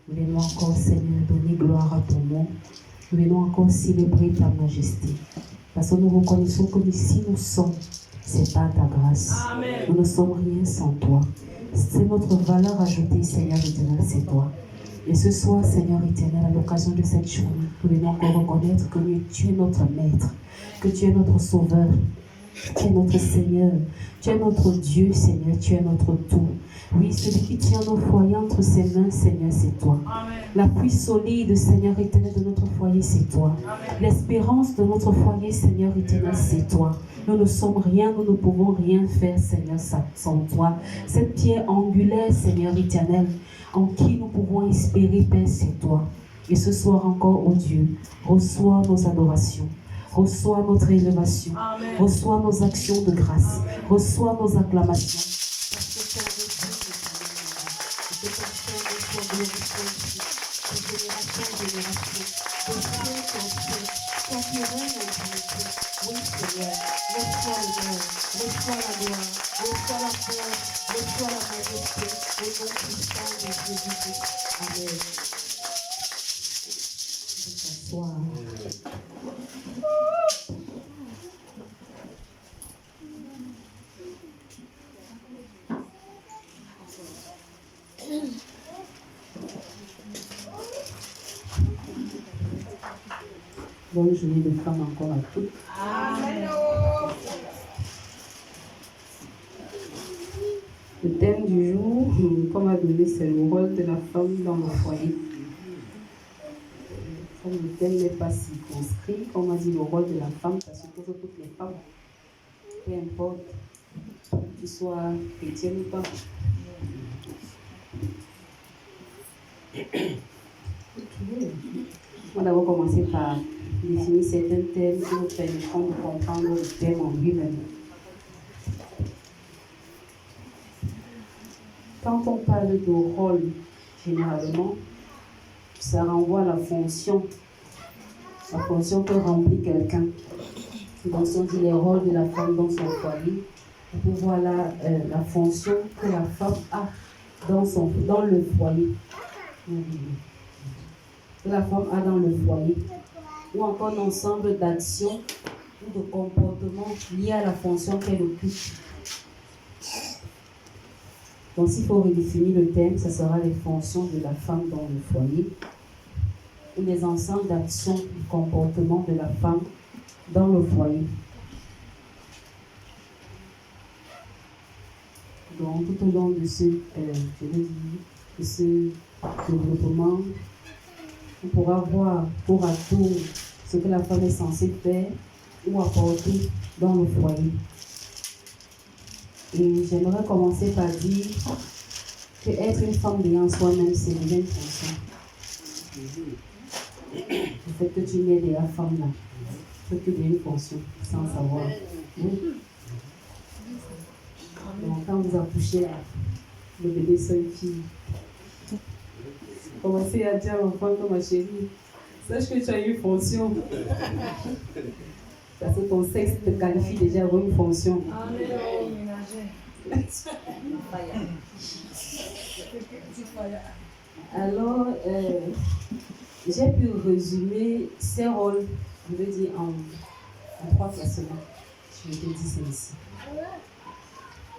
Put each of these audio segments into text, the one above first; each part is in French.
Nous venons encore, Seigneur, donner gloire à ton nom. Nous venons encore célébrer ta majesté. Parce que nous reconnaissons que si nous sommes, c'est par ta grâce. Amen. Nous ne sommes rien sans toi. C'est notre valeur ajoutée, Seigneur éternel, c'est toi. Et ce soir, Seigneur éternel, à l'occasion de cette journée, nous venons encore reconnaître que tu es notre maître, que tu es notre sauveur, tu es notre Seigneur, tu es notre Dieu, Seigneur, tu es notre tout. Oui, celui qui tient nos foyers entre ses mains, Seigneur, c'est toi. Amen. L'appui solide, Seigneur éternel, de notre foyer, c'est toi. Amen. L'espérance de notre foyer, Seigneur éternel, c'est toi. Nous ne sommes rien, nous ne pouvons rien faire, Seigneur, sans toi. Cette pierre angulaire, Seigneur éternel, en qui nous pouvons espérer, Père, c'est toi. Et ce soir encore, oh Dieu, reçois nos adorations. Reçois notre élévation. Amen. Reçois nos actions de grâce. Amen. Reçois nos acclamations. Parce que ton Dieu soit glorifié ici. De génération en génération. De siècle en siècle. Toi qui règnes en vérité. Oui, Seigneur. Reçois l'honneur. Reçois la gloire. Reçois la force. Reçois la majesté. Au nom puissant de Jésus-Christ. Amen. Bonsoir. Bonne journée de femme encore à toutes. Amen. Le thème du jour, comme a donné, c'est le rôle de la femme dans le foyer. Comme le thème n'est pas circonscrit, comme a dit le rôle de la femme, ça suppose toutes les femmes. Peu importe que tu sois chrétienne ou pas. Okay. On va d'abord commencer par définir certains thèmes qui nous permettront de comprendre le thème en lui-même. Quand on parle de rôle, généralement, ça renvoie à la fonction que remplit quelqu'un. Donc, si on dit les rôles de la femme dans son foyer, on peut voir la fonction que la femme a dans le foyer. Que la femme a dans le foyer. Ou encore un ensemble d'actions ou de comportements liés à la fonction qu'elle occupe. Donc, s'il faut redéfinir le thème, ce sera les fonctions de la femme dans le foyer ou les ensembles d'actions et comportements de la femme dans le foyer. Donc, tout au long de ce développement, on pourra voir tour à tour ce que la femme est censée faire ou apporter dans le foyer. Et j'aimerais commencer par dire que être une femme bien en soi-même, c'est déjà une fonction. Le fait que tu n'es déjà femme là, c'est que tu as une fonction, sans savoir. Oui. Donc, quand vous accouchez là, le bébé soit une fille. Commencez à dire à l'enfant comme ma chérie, sache que tu as une fonction. Parce que ton sexe te qualifie déjà avoir une fonction. Alors, j'ai pu résumer ces rôles, je veux dire, en 3 classements. Je vais te dire celle-ci.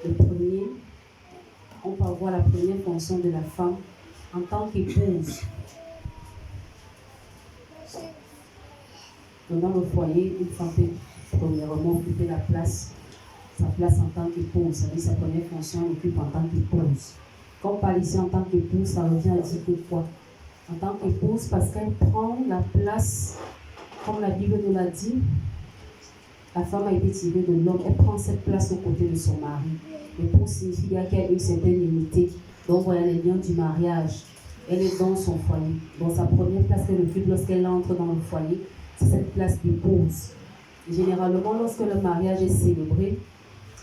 Le premier, on peut voir la première fonction de la femme en tant qu'épouse. Donc dans le foyer, une femme peut premièrement occuper sa place en tant qu'épouse. C'est-à-dire sa première fonction, elle occupe en tant qu'épouse. Quand on parle ici en tant qu'épouse, ça revient à dire quoi? En tant qu'épouse, parce qu'elle prend la place, comme la Bible nous l'a dit, la femme a été tirée de l'homme, elle prend cette place aux côtés de son mari. L'épouse signifie qu'il y a une certaine unité. Donc voilà les liens du mariage. Elle est dans son foyer. Donc sa première place qu'elle occupe lorsqu'elle entre dans le foyer, c'est cette place d'épouse. Généralement, lorsque le mariage est célébré,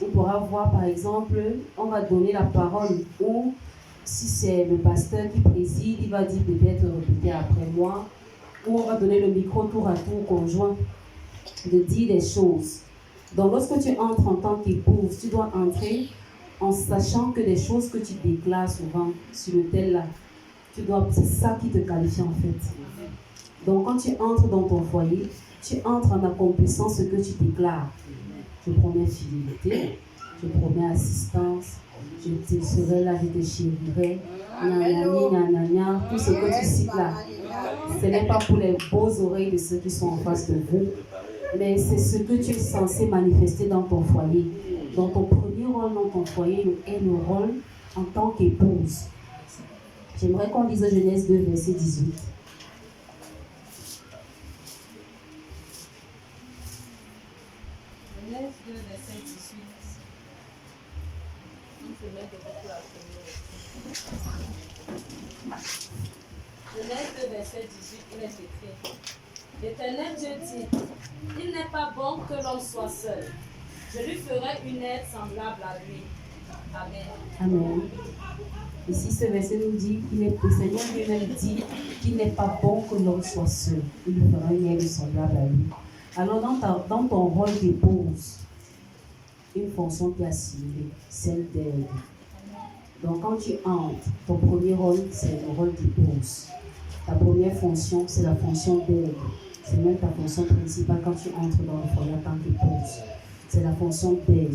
on pourra voir par exemple, on va donner la parole, ou si c'est le pasteur qui préside, il va dire peut-être répéter après moi, ou on va donner le micro tour à tour au conjoint de dire des choses. Donc lorsque tu entres en tant qu'épouse, tu dois entrer en sachant que des choses que tu déclares souvent sur le tel là, C'est ça qui te qualifie en fait. Donc quand tu entres dans ton foyer, tu entres en accomplissant ce que tu déclares. Je promets fidélité, je promets assistance, je te serai là, je te chérirai, tout ce que tu cites là. Ce n'est pas pour les beaux oreilles de ceux qui sont en face de vous, mais c'est ce que tu es censé manifester dans ton foyer. Donc ton premier rôle dans ton foyer est le rôle en tant qu'épouse. J'aimerais qu'on lise Genèse 2, verset 18. Genèse 2, verset 18. On se met de la Genèse 2, verset 18, il est écrit. L'Éternel Dieu dit, il n'est pas bon que l'homme soit seul. Je lui ferai une aide semblable à lui. Amen. Amen. Ici, ce verset nous dit que le Seigneur lui-même dit qu'il n'est pas bon que l'homme soit seul. Il lui fera une aide semblable à lui. Alors, dans ton rôle d'épouse, une fonction qui est assimilée, celle d'aide. Donc, quand tu entres, ton premier rôle, c'est le rôle d'épouse. Ta première fonction, c'est la fonction d'aide. C'est même ta fonction principale quand tu entres dans le foyer en tant qu'épouse. C'est la fonction d'aide.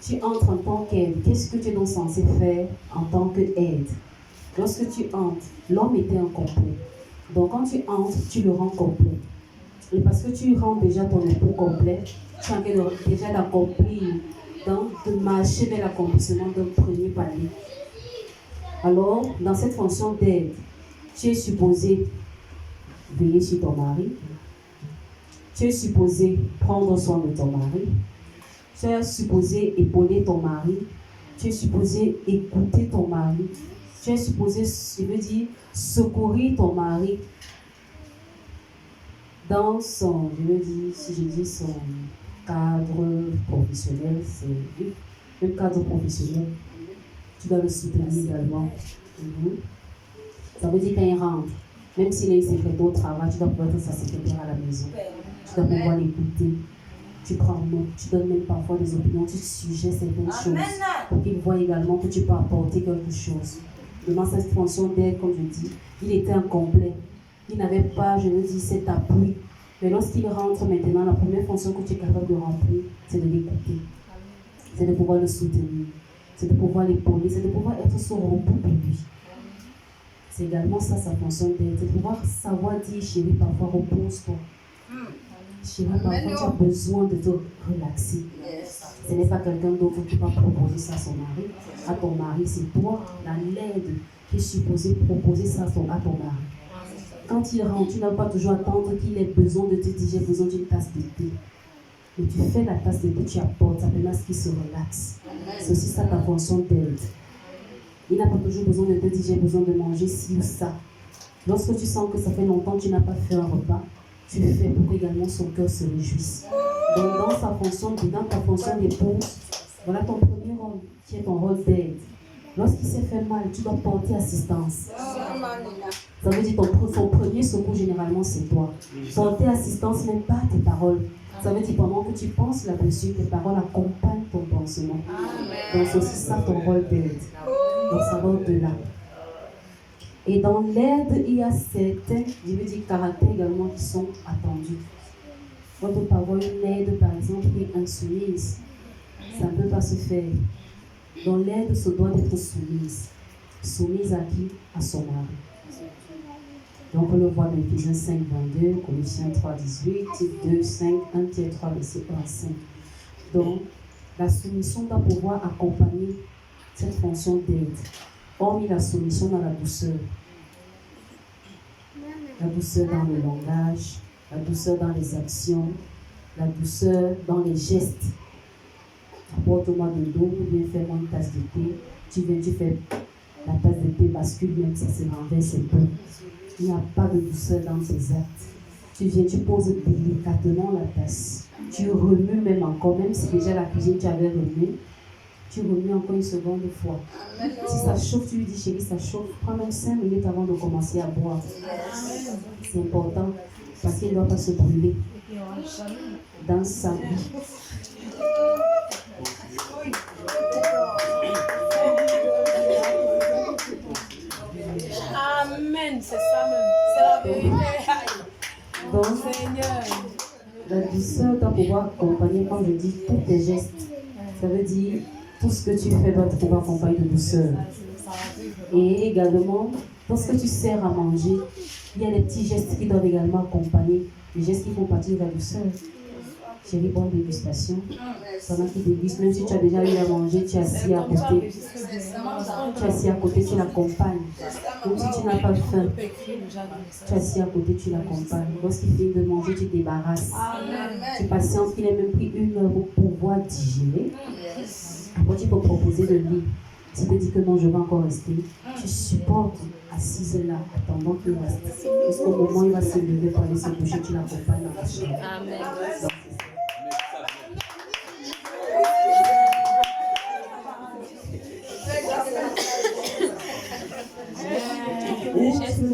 Tu entres en tant qu'aide. Qu'est-ce que tu es donc censé faire en tant qu'aide? Lorsque tu entres, l'homme était incomplet. Donc quand tu entres, tu le rends complet. Et parce que tu rends déjà ton époux complet, tu es en train déjà d'accomplir, de marcher vers l'accomplissement d'un premier palier. Alors, dans cette fonction d'aide, tu es supposé veiller sur ton mari. Tu es supposé prendre soin de ton mari. Tu es supposé épauler ton mari. Tu es supposé écouter ton mari. Tu es supposé, je veux dire, secourir ton mari dans son, je veux dire, si je dis son cadre professionnel, c'est le cadre professionnel. Tu dois le soutenir également. Ça veut dire quand il rentre, même s'il est secrétaire au travail, tu dois pouvoir être sa secrétaire à la maison. Tu dois pouvoir l'écouter. Tu prends note, tu donnes même parfois des opinions, tu suggères certaines choses pour qu'il voit également que tu peux apporter quelque chose. Devant cette fonction d'aide, comme je dis, il était incomplet. Il n'avait pas, je veux dire, cet appui. Mais lorsqu'il rentre maintenant, la première fonction que tu es capable de remplir, c'est de l'écouter. C'est de pouvoir le soutenir. C'est de pouvoir l'épauler. C'est de pouvoir être son repos pour lui. C'est également ça sa fonction d'aide. C'est de pouvoir savoir dire, chérie, parfois repose-toi. Chérie, parfois tu as besoin de te relaxer. Ce n'est pas quelqu'un d'autre qui va proposer ça à son mari. À ton mari, c'est toi, la l'aide, qui est supposée proposer ça à ton mari. Quand il rentre, tu n'as pas toujours attendre qu'il ait besoin de te dire j'ai besoin d'une tasse de thé. Mais tu fais la tasse de thé, tu apportes, ça permet à ce qu'il se relaxe. C'est aussi ça ta fonction d'aide. Il n'a pas toujours besoin de te dire j'ai besoin de manger ci ou ça. Lorsque tu sens que ça fait longtemps que tu n'as pas fait un repas, tu le fais pour qu'également son cœur se réjouisse. Donc dans ta fonction d'épouse, voilà ton premier rôle, qui est ton rôle d'aide. Lorsqu'il s'est fait mal, tu dois porter assistance. Ça veut dire son premier secours, généralement, c'est toi. Porter assistance, même pas tes paroles. Ça veut dire pendant que tu penses là-dessus, tes paroles accompagnent ton pensement. Donc c'est aussi ça ton rôle d'aide. Donc ça va au-delà. Et dans l'aide, il y a certains, je veux dire, caractères également qui sont attendus. On ne peut pas avoir une aide, par exemple, qui est insoumise. Ça ne peut pas se faire. Dans l'aide, se doit d'être soumise. Soumise à qui? À son mari. Donc on le voit dans Éphésiens 5, 22, Colossiens 3, 18, 2, 5, 1 Pierre 3, verset 1 à 5. Donc la soumission doit pouvoir accompagner cette fonction d'aide. Hormis la soumission dans la douceur. La douceur dans le langage, la douceur dans les actions, la douceur dans les gestes. Apporte-moi de l'eau ou bien fais-moi une tasse de thé. Tu viens, tu fais la tasse de thé bascule, même ça se renverse un peu. Il n'y a pas de douceur dans tes actes. Tu viens, tu poses délicatement la tasse. Tu remues même encore, même si déjà la cuisine tu avais remué. Tu remues encore une seconde fois. Si ça chauffe, tu lui dis chérie, ça chauffe. Prends même 5 minutes avant de commencer à boire. C'est important parce qu'il ne doit pas se brûler dans sa vie. Amen, c'est ça même. C'est la vérité. Donc, Seigneur. la douceur doit pouvoir accompagner, quand je dis tous tes gestes, ça veut dire tout ce que tu fais doit pouvoir accompagner de douceur. Et également, lorsque tu sers à manger, il y a des petits gestes qui doivent également accompagner, les gestes qui font partie de la douceur. Chérie, bonne dégustation. Pendant qu'il déguste, même si tu as déjà eu à manger, tu es assis à côté. Tu es assis à côté, tu l'accompagnes. Même si tu n'as pas faim, tu es assis à côté, tu l'accompagnes. Lorsqu'il finit de manger, tu débarrasses. Tu patientes qu'il ait même pris 1 heure pour pouvoir digérer. Après, tu peux proposer le lit. Si tu dis que non, je vais encore rester, tu supportes assise là, attendant qu'il reste. Jusqu'au moment où il va se lever pour aller se coucher, tu l'accompagnes dans la chambre. Amen.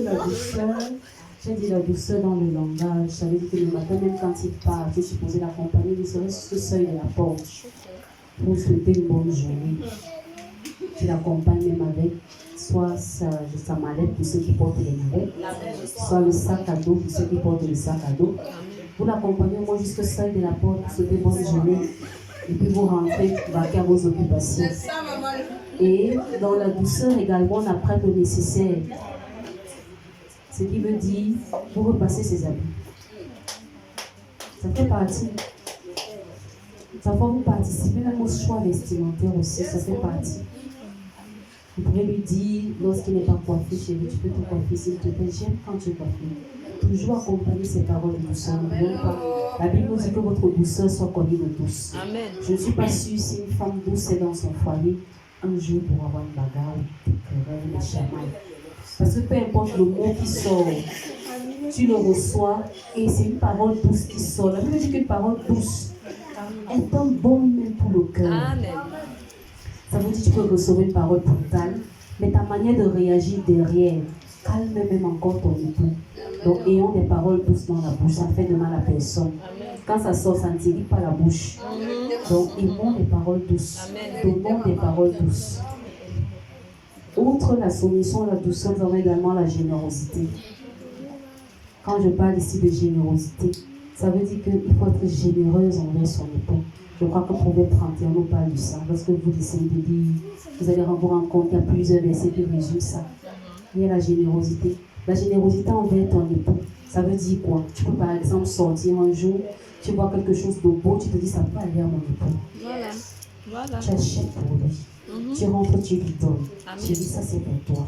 La douceur, j'ai dit la douceur dans le langage. Ça veut dire que le matin, même quand il part, tu es supposé l'accompagner, il serait sur ce seuil de la porte pour souhaiter une bonne journée. Tu l'accompagnes même avec soit sa mallette pour ceux qui portent les mallettes, soit le sac à dos pour ceux qui portent le sac à dos. Vous l'accompagnez au moins jusqu'au seuil de la porte pour souhaiter une bonne journée. Et puis vous rentrez vaquer à vos occupations. Et dans la douceur également, on apprend le nécessaire. Ce qui veut dire, vous repassez ses habits. Ça fait partie. Ça va vous participer même au choix vestimentaire aussi, ça fait partie. Vous pouvez lui dire, lorsqu'il n'est pas coiffé, chérie, tu peux te coiffer s'il te plaît, j'aime quand tu es coiffé. Toujours accompagner ces paroles de douceur. La Bible nous dit que votre douceur soit connue de tous. Amen. Je ne suis pas sûre si une femme douce est dans son foyer, un jour pour avoir une bagarre, des querelles, des chamailles. Parce que peu importe le mot qui sort, tu le reçois et c'est une parole douce qui sort. La Bible dit qu'une parole douce est un bon même pour le cœur. Amen. Ça veut dire que tu peux recevoir une parole brutale, mais ta manière de réagir derrière calme même encore ton époux. Donc ayons des paroles douces dans la bouche, ça ne fait de mal à personne. Quand ça sort, ça ne t'irrite pas la bouche. Donc aimons des paroles douces, donnons des paroles douces. Outre la soumission, la douceur, nous avons également la générosité. Quand je parle ici de générosité, ça veut dire qu'il faut être généreuse envers son époux. Je crois que Proverbe 31 nous parle de ça. Lorsque vous décidez de dire, vous allez vous rendre compte qu'il y a plusieurs versets qui résument ça. Il y a la générosité. La générosité envers ton époux, ça veut dire quoi? Tu peux par exemple sortir un jour, tu vois quelque chose de beau, tu te dis ça peut aller à mon époux. Voilà. Tu achètes pour lui. Tu rentres, tu lui donnes. Tu dis ça c'est pour toi.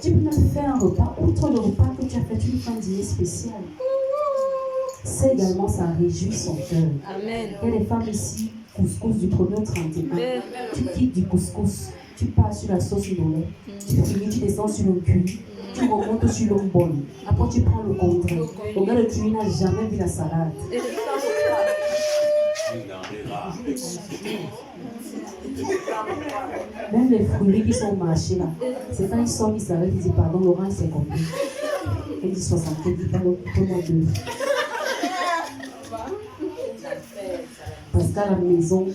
Tu peux même faire un repas. Outre le repas que tu as fait, tu lui fais un dîner spécial. C'est également, ça réjouit son cœur. Amen. Il y a des femmes ici, couscous du 1er au 31. Tu quittes du couscous, tu pars sur la sauce lollet, tu finis, tu descends sur le cuit, tu remontes sur le bol. Après, tu prends le condré. Le gars, le cuit n'a jamais vu la salade. Même les fruits qui sont au marché là, c'est quand ils sortent, ils s'arrêtent, ils disent pardon, Laurent, c'est combien? Il dit 60, il dit pardon, comment deux? Parce qu'à la maison,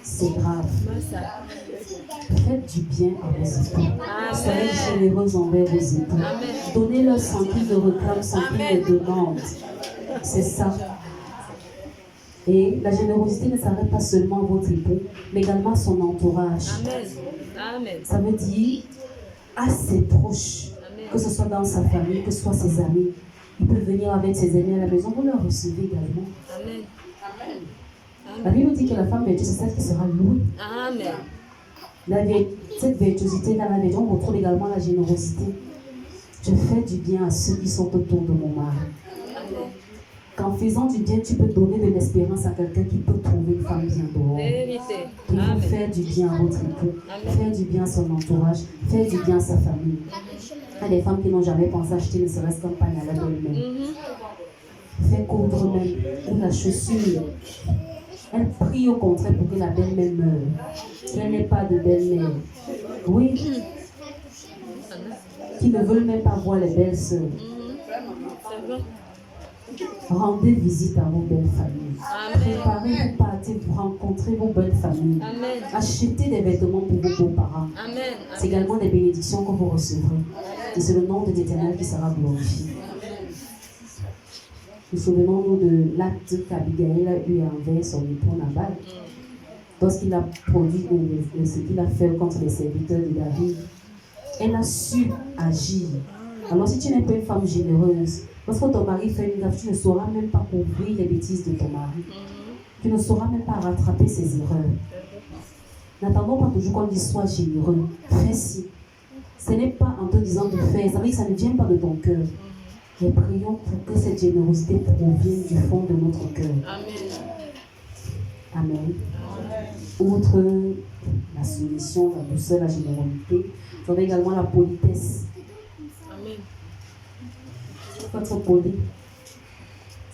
c'est grave. Faites du bien à vos époux. Soyez généreux envers vos époux. Donnez-leur sans qu'ils le réclament, sans qu'ils le demandent. C'est ça. Et la générosité ne s'arrête pas seulement à votre époux, mais également à son entourage. Amen. Ça veut dire à ses proches, que ce soit dans sa famille, que ce soit ses amis. Il peut venir avec ses amis à la maison, vous le recevez également. Amen. La Bible dit que la femme vertueuse, c'est celle qui sera louée. Amen. Cette virtuosité dans la maison, on retrouve également la générosité. Je fais du bien à ceux qui sont autour de mon mari. Qu'en faisant du bien, tu peux donner de l'espérance à quelqu'un qui peut trouver une femme bien dehors. Vérité. Il faut faire du bien à votre époux, faire du bien à son entourage, faire du bien à sa famille. Il y a des femmes qui n'ont jamais pensé acheter ne serait-ce qu'un pagne à la belle-mère. Faire coudre même, ou la chaussure. Elle prie au contraire pour que la belle-mère meure, qu'elle n'ait pas de belle-mère. Oui, qui ne veulent même pas voir les belles sœurs. Rendez visite à vos belles familles. Amen. Préparez-vous, partez pour rencontrer vos belles familles. Amen. Achetez des vêtements pour vos beaux-parents. Amen. C'est également des bénédictions que vous recevrez. Et c'est le nom de l'Éternel qui sera glorifié. Nous souvenons-nous de l'acte qu'Abigail a eu envers son époux Nabal. Lorsqu'il a produit ce qu'il a fait contre les serviteurs de David, elle a su agir. Alors si tu n'es pas une femme généreuse, lorsque ton mari fait une gaffe, tu ne sauras même pas couvrir les bêtises de ton mari. Tu ne sauras même pas rattraper ses erreurs. N'attendons pas toujours qu'on dise sois généreux. Fais ci. Ce n'est pas en te disant de faire, ça veut dire que ça ne vient pas de ton cœur. Mais prions pour que cette générosité provienne du fond de notre cœur. Amen. Outre la soumission, la douceur, la générosité, vous avez également la politesse. Amen. Il faut être poli.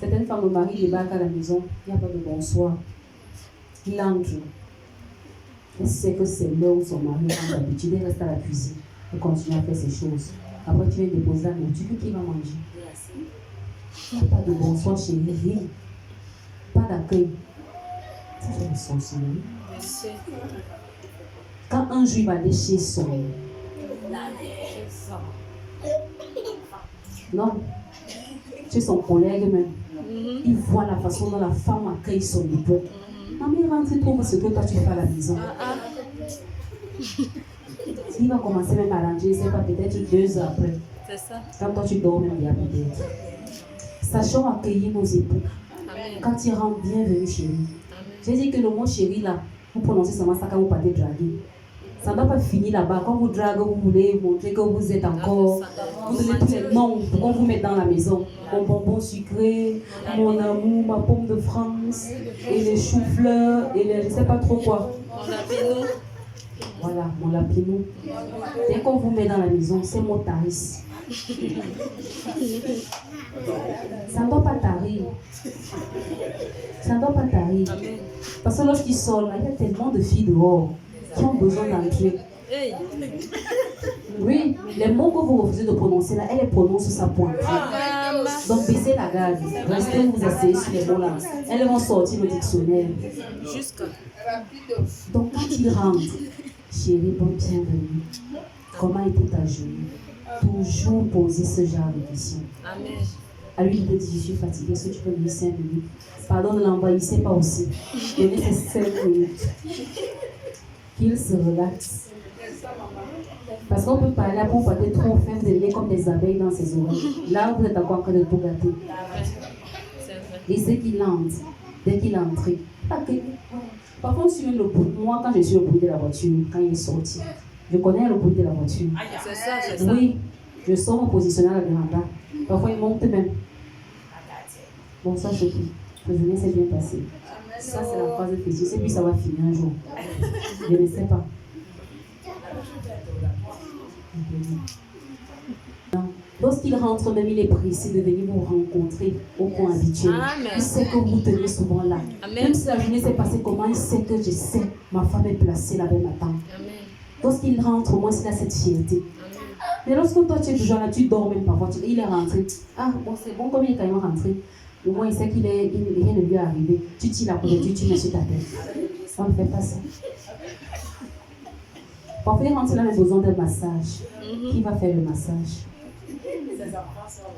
Certaines femmes, le mari débarque à la maison, il n'y a pas de bonsoir. Il entre. Elle sait que c'est l'heure où son mari rentre d'habitude, elle reste à la cuisine et continue à faire ses choses. Après, tu viens déposer la nourriture, qui va manger? Il n'y a pas de bonsoir chez lui, rien. Pas d'accueil. C'est le sorcellerie. Quand un juif va aller chez son... Non, chez son collègue même, il voit la façon dont la femme accueille son époux. Maman, il rentre, il trouve ce que toi tu fais à la maison. Il va commencer même à ranger, c'est pas peut-être 2 heures après. C'est ça. Quand toi tu dors même, il y a peut-être. Sachons accueillir nos époux. Amen. Quand ils rentrent, bienvenue chérie. Amen. J'ai dit que le mot chérie là, vous prononcez seulement ça quand vous partez draguer. Ça ne doit pas finir là-bas. Quand vous draguez, vous voulez montrer que vous êtes encore. Vous donnez tous les noms pour qu'on vous mette dans la maison. Mon bonbon sucré, mon amour, ma pomme de France, et les choux-fleurs, et les je ne sais pas trop quoi. Mon lapinou. Voilà, mon lapinou. Dès qu'on vous met dans la maison, c'est mon taris. Ça ne doit pas tarir. Ça ne doit pas tarir. Amen. Parce que lorsqu'ils sortent là, il y a tellement de filles dehors qui ont besoin d'entrer. Hey. Oui, les mots que vous refusez de prononcer là, elle les prononce sur sa pointe. Donc baissez la garde. Restez vous asseyez sur les mots là. Elles vont sortir le dictionnaire. Jusqu'à. Donc quand ils rentrent, chérie, bonne bienvenue. Comment était ta journée? Toujours poser ce genre de questions. Amen. À lui, il te dit, je suis fatiguée, est-ce que tu peux donner 5 minutes? Pardon, ne l'envahissez pas aussi. Donnez ces 5 minutes. Qu'il se relaxe. Parce qu'on peut parler à pour pas être trop fin, vous allez comme des abeilles dans ses oreilles. Là, vous êtes encore en train de tout gâter. C'est vrai. Et c'est qu'il entre, dès qu'il est entré. Par contre, sur le bruit, moi, quand je suis au bruit de la voiture, quand il est sorti, je connais le bruit de la voiture. C'est ça, c'est ça. Oui, je sors me positionner à la véranda. Parfois, il monte même. Bon, ça, je prie. La journée s'est bien passée. Ça, c'est la phrase de fétiche. Et puis, ça va finir un jour. Je ne sais pas. Lorsqu'il rentre, même il est pressé de venir vous rencontrer au point habituel. Amen. Il sait que vous tenez souvent là. Amen. Même si la journée s'est passée comment, il sait que je sais, ma femme est placée là-bas m'attend. Amen. Lorsqu'il rentre, au moins, il a cette fierté. Amen. Mais lorsque toi tu es toujours là, tu dors même parfois, il est rentré. Ah, bon, c'est bon, comme il est quand même rentré. Au moins, il sait qu'il est, rien ne lui est arrivé. Tu tires la couverture, tu mets sur ta tête. On ne fait pas ça. Parfois, il rentre là, il a besoin d'un massage. Qui va faire le massage?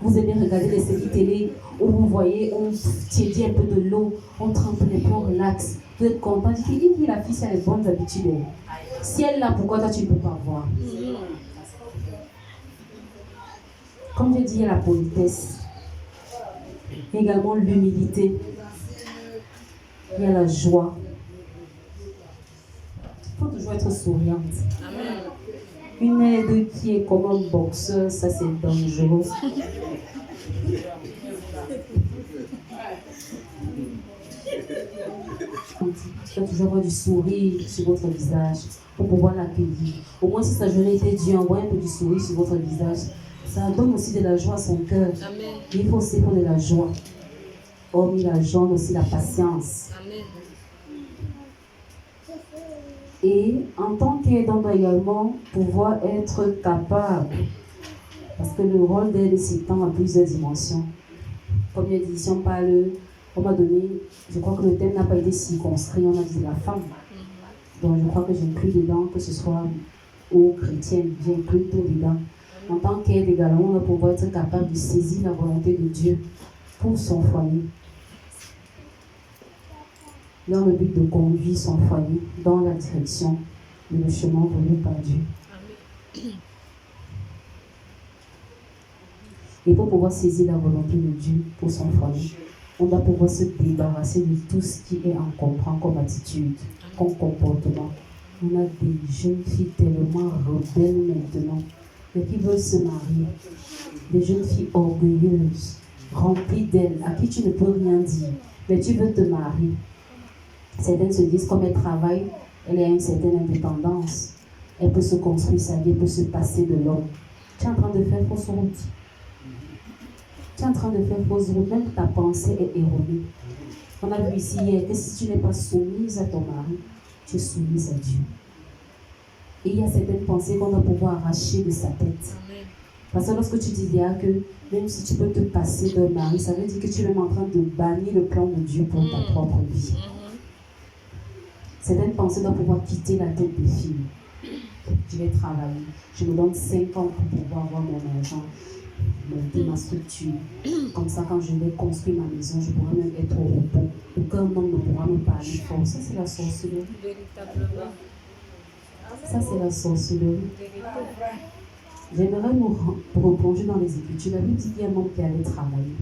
Vous aimez regarder les séries télé où vous voyez, on tiédit un peu de l'eau, on trempe les pieds, on relaxe. Vous êtes content. Dites, il la fille, a les bonnes habitudes. Si elle l'a, pourquoi toi tu ne peux pas voir? Comme je dis, il y a la politesse. Il y a également l'humilité. Il y a la joie. Il faut toujours être souriante. Amen. Une aide qui est comme un boxeur, ça c'est dangereux. Il faut toujours avoir du sourire sur votre visage pour pouvoir l'accueillir. Au moins si sa journée était dure, envoyez un peu du sourire sur votre visage. Ça donne aussi de la joie à son cœur. Amen. Il faut aussi prendre de la joie. Hormis la joie, aussi la patience. Amen. Et en tant qu'aidant, on doit également pouvoir être capable, parce que le rôle d'aide s'étend à plusieurs dimensions. Comme il a dit, si on parle, on m'a donné, je crois que le thème n'a pas été circonscrit, on a dit la femme. Donc je crois que j'inclus dedans, que ce soit aux chrétiennes, j'inclus tout dedans. En tant qu'aide également, on va pouvoir être capable de saisir la volonté de Dieu pour son foyer, dans le but de conduire son foyer dans la direction de le chemin voulu par Dieu. Et pour pouvoir saisir la volonté de Dieu pour son foyer, on doit pouvoir se débarrasser de tout ce qui est encombrant comme attitude, comme comportement. On a des jeunes filles tellement rebelles maintenant, mais qui veulent se marier. Des jeunes filles orgueilleuses, remplies d'elles, à qui tu ne peux rien dire, mais tu veux te marier. Certaines se disent, comme elles travaillent, elle a une certaine indépendance. Elle peut se construire sa vie, elle peut se passer de l'homme. Tu es en train de faire fausse route. Tu es en train de faire fausse route, même ta pensée est erronée. On a vu ici hier que si tu n'es pas soumise à ton mari, tu es soumise à Dieu. Et il y a certaines pensées qu'on doit pouvoir arracher de sa tête. Parce que lorsque tu dis que même si tu peux te passer d'un mari, ça veut dire que tu es même en train de bannir le plan de Dieu pour ta propre vie. Certaines pensées doivent pouvoir quitter la tête des filles. Je vais travailler, je me donne 5 ans pour pouvoir avoir mon argent, monter ma structure. Comme ça, quand je vais construire ma maison, je pourrai même être au repos. Aucun homme ne pourra me parler fort. Ça, c'est la sorcellerie. Véritablement. Ça, c'est la sorcellerie. J'aimerais nous replonger dans les Écritures. La Bible dit qu'il y a un homme qui allait travailler.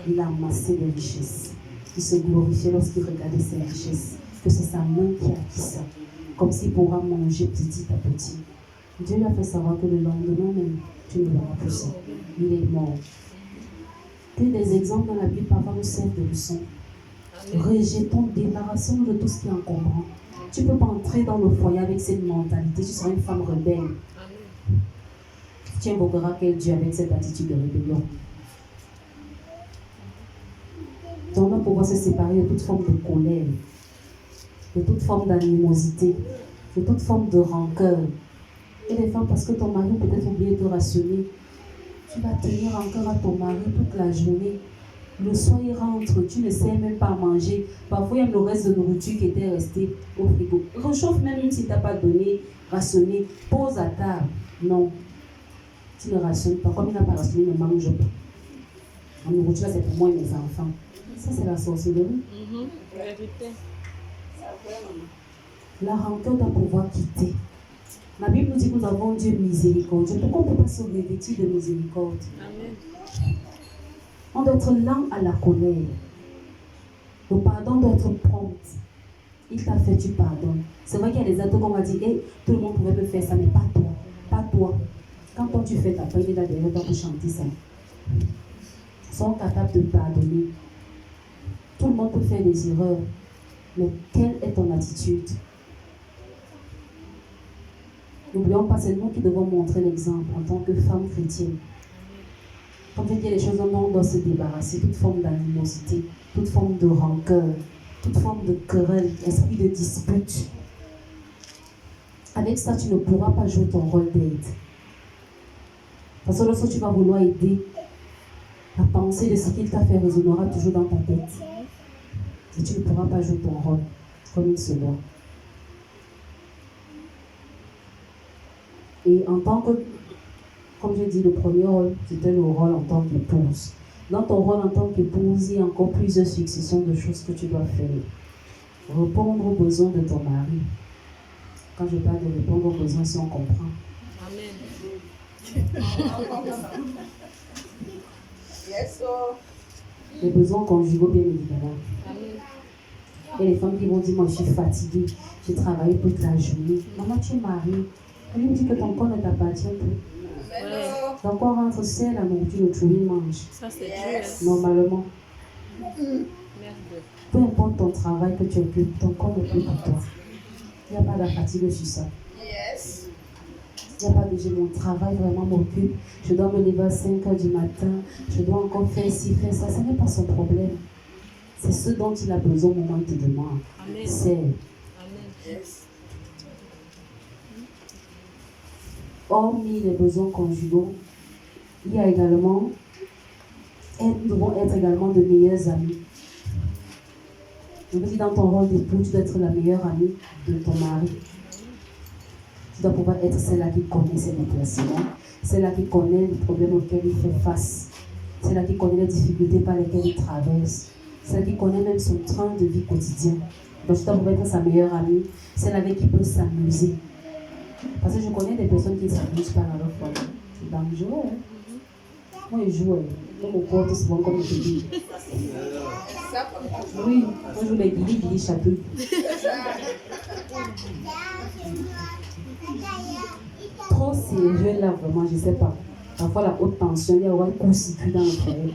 Il a amassé des richesses. Il se glorifiait lorsqu'il regardait ses richesses. Que c'est sa main qui a acquis ça. Comme s'il pourra manger petit à petit. Dieu lui a fait savoir que le lendemain même, tu ne verras plus ça. Il est mort. Que des exemples dans la Bible parfois nous servent de leçon. Rejetons, débarrassons-nous de tout ce qui est encombrant. Tu ne peux pas entrer dans le foyer avec cette mentalité. Tu seras une femme rebelle. Tu invoqueras quel Dieu avec cette attitude de rébellion. Donc on va pouvoir se séparer de toute forme de colère, de toute forme d'animosité, de toute forme de rancœur. Et les femmes, parce que ton mari peut-être oublié de rationner, tu vas tenir encore à ton mari toute la journée. Le soir, il rentre, tu ne sais même pas manger. Parfois, il y a le reste de nourriture qui était resté au frigo. Réchauffe même si tu n'as pas donné, rationné, pose à table. Non, tu ne rationnes pas. Comme il n'a pas rationné, ne mange pas. La nourriture, c'est pour moi et mes enfants. Ça, c'est la sorcellerie. La rancœur doit pouvoir quitter. La Bible nous dit que nous avons Dieu miséricordieux. Pourquoi on ne peut pas se revêtir de miséricorde? Amen. On doit être lent à la colère. Le pardon doit être prompt. Il t'a fait, tu pardonnes. C'est vrai qu'il y a des actes qu'on va dire, hey, tout le monde pouvait me faire ça, mais pas toi. Pas toi. Quand toi tu fais ta part, il est là derrière toi pour chanter ça. Ils sont capables de pardonner. Tout le monde peut faire des erreurs. Mais quelle est ton attitude? N'oublions pas, c'est nous qui devons montrer l'exemple en tant que femme chrétienne. Quand il y a des choses dont on doit se débarrasser, toute forme d'animosité, toute forme de rancœur, toute forme de querelle, esprit de dispute. Avec ça, tu ne pourras pas jouer ton rôle d'aide. Parce que lorsque tu vas vouloir aider, la pensée de ce qu'il t'a fait résonnera toujours dans ta tête. Et tu ne pourras pas jouer ton rôle comme il se doit. Et en tant que, comme je dis, le premier rôle, c'était le rôle en tant qu'épouse. Dans ton rôle en tant qu'épouse, il y a encore plusieurs successions de choses que tu dois faire. Répondre aux besoins de ton mari. Quand je parle de répondre aux besoins, si on comprend. Amen. Les besoins conjugaux, bien évidemment. Et les femmes qui vont dire, moi je suis fatiguée, j'ai travaillé toute la journée. Maman, tu es mariée. Elle me dit que ton corps ne t'appartient plus. Ton corps rentre seul, la nourriture, le trouille mange. Ça, c'est dur. Normalement. Peu importe ton travail que tu occupes, ton corps n'est plus pour toi. Il n'y a pas de fatigue sur ça. Il n'y a pas de mon travail vraiment m'occupe. Je dois me lever à 5h du matin. Je dois encore faire ci, faire ça. Ce n'est pas son problème. C'est ce dont il a besoin au moment où il te demande. C'est. Hormis les besoins conjugaux, il y a également nous devons être également de meilleurs amis. Je veux dire, dans ton rôle d'époux, tu dois être la meilleure amie de ton mari. Tu dois pouvoir être celle-là qui connaît ses déplacements, celle-là qui connaît les problèmes auxquels il fait face, celle-là qui connaît les difficultés par lesquelles il traverse, celle qui connaît même son train de vie quotidien. Donc tu dois pouvoir être sa meilleure amie, celle avec qui il peut s'amuser. Parce que je connais des personnes qui ne s'amusent pas dans leur foyer. C'est dangereux. Hein? Moi, je joue. Moi, mon corps est souvent comme le bébé. Oui, moi, je joue les guillis chapeux. Trop sérieux là, vraiment, je ne sais pas. Parfois, la haute tension, il y a un court-circuit dans le foyer.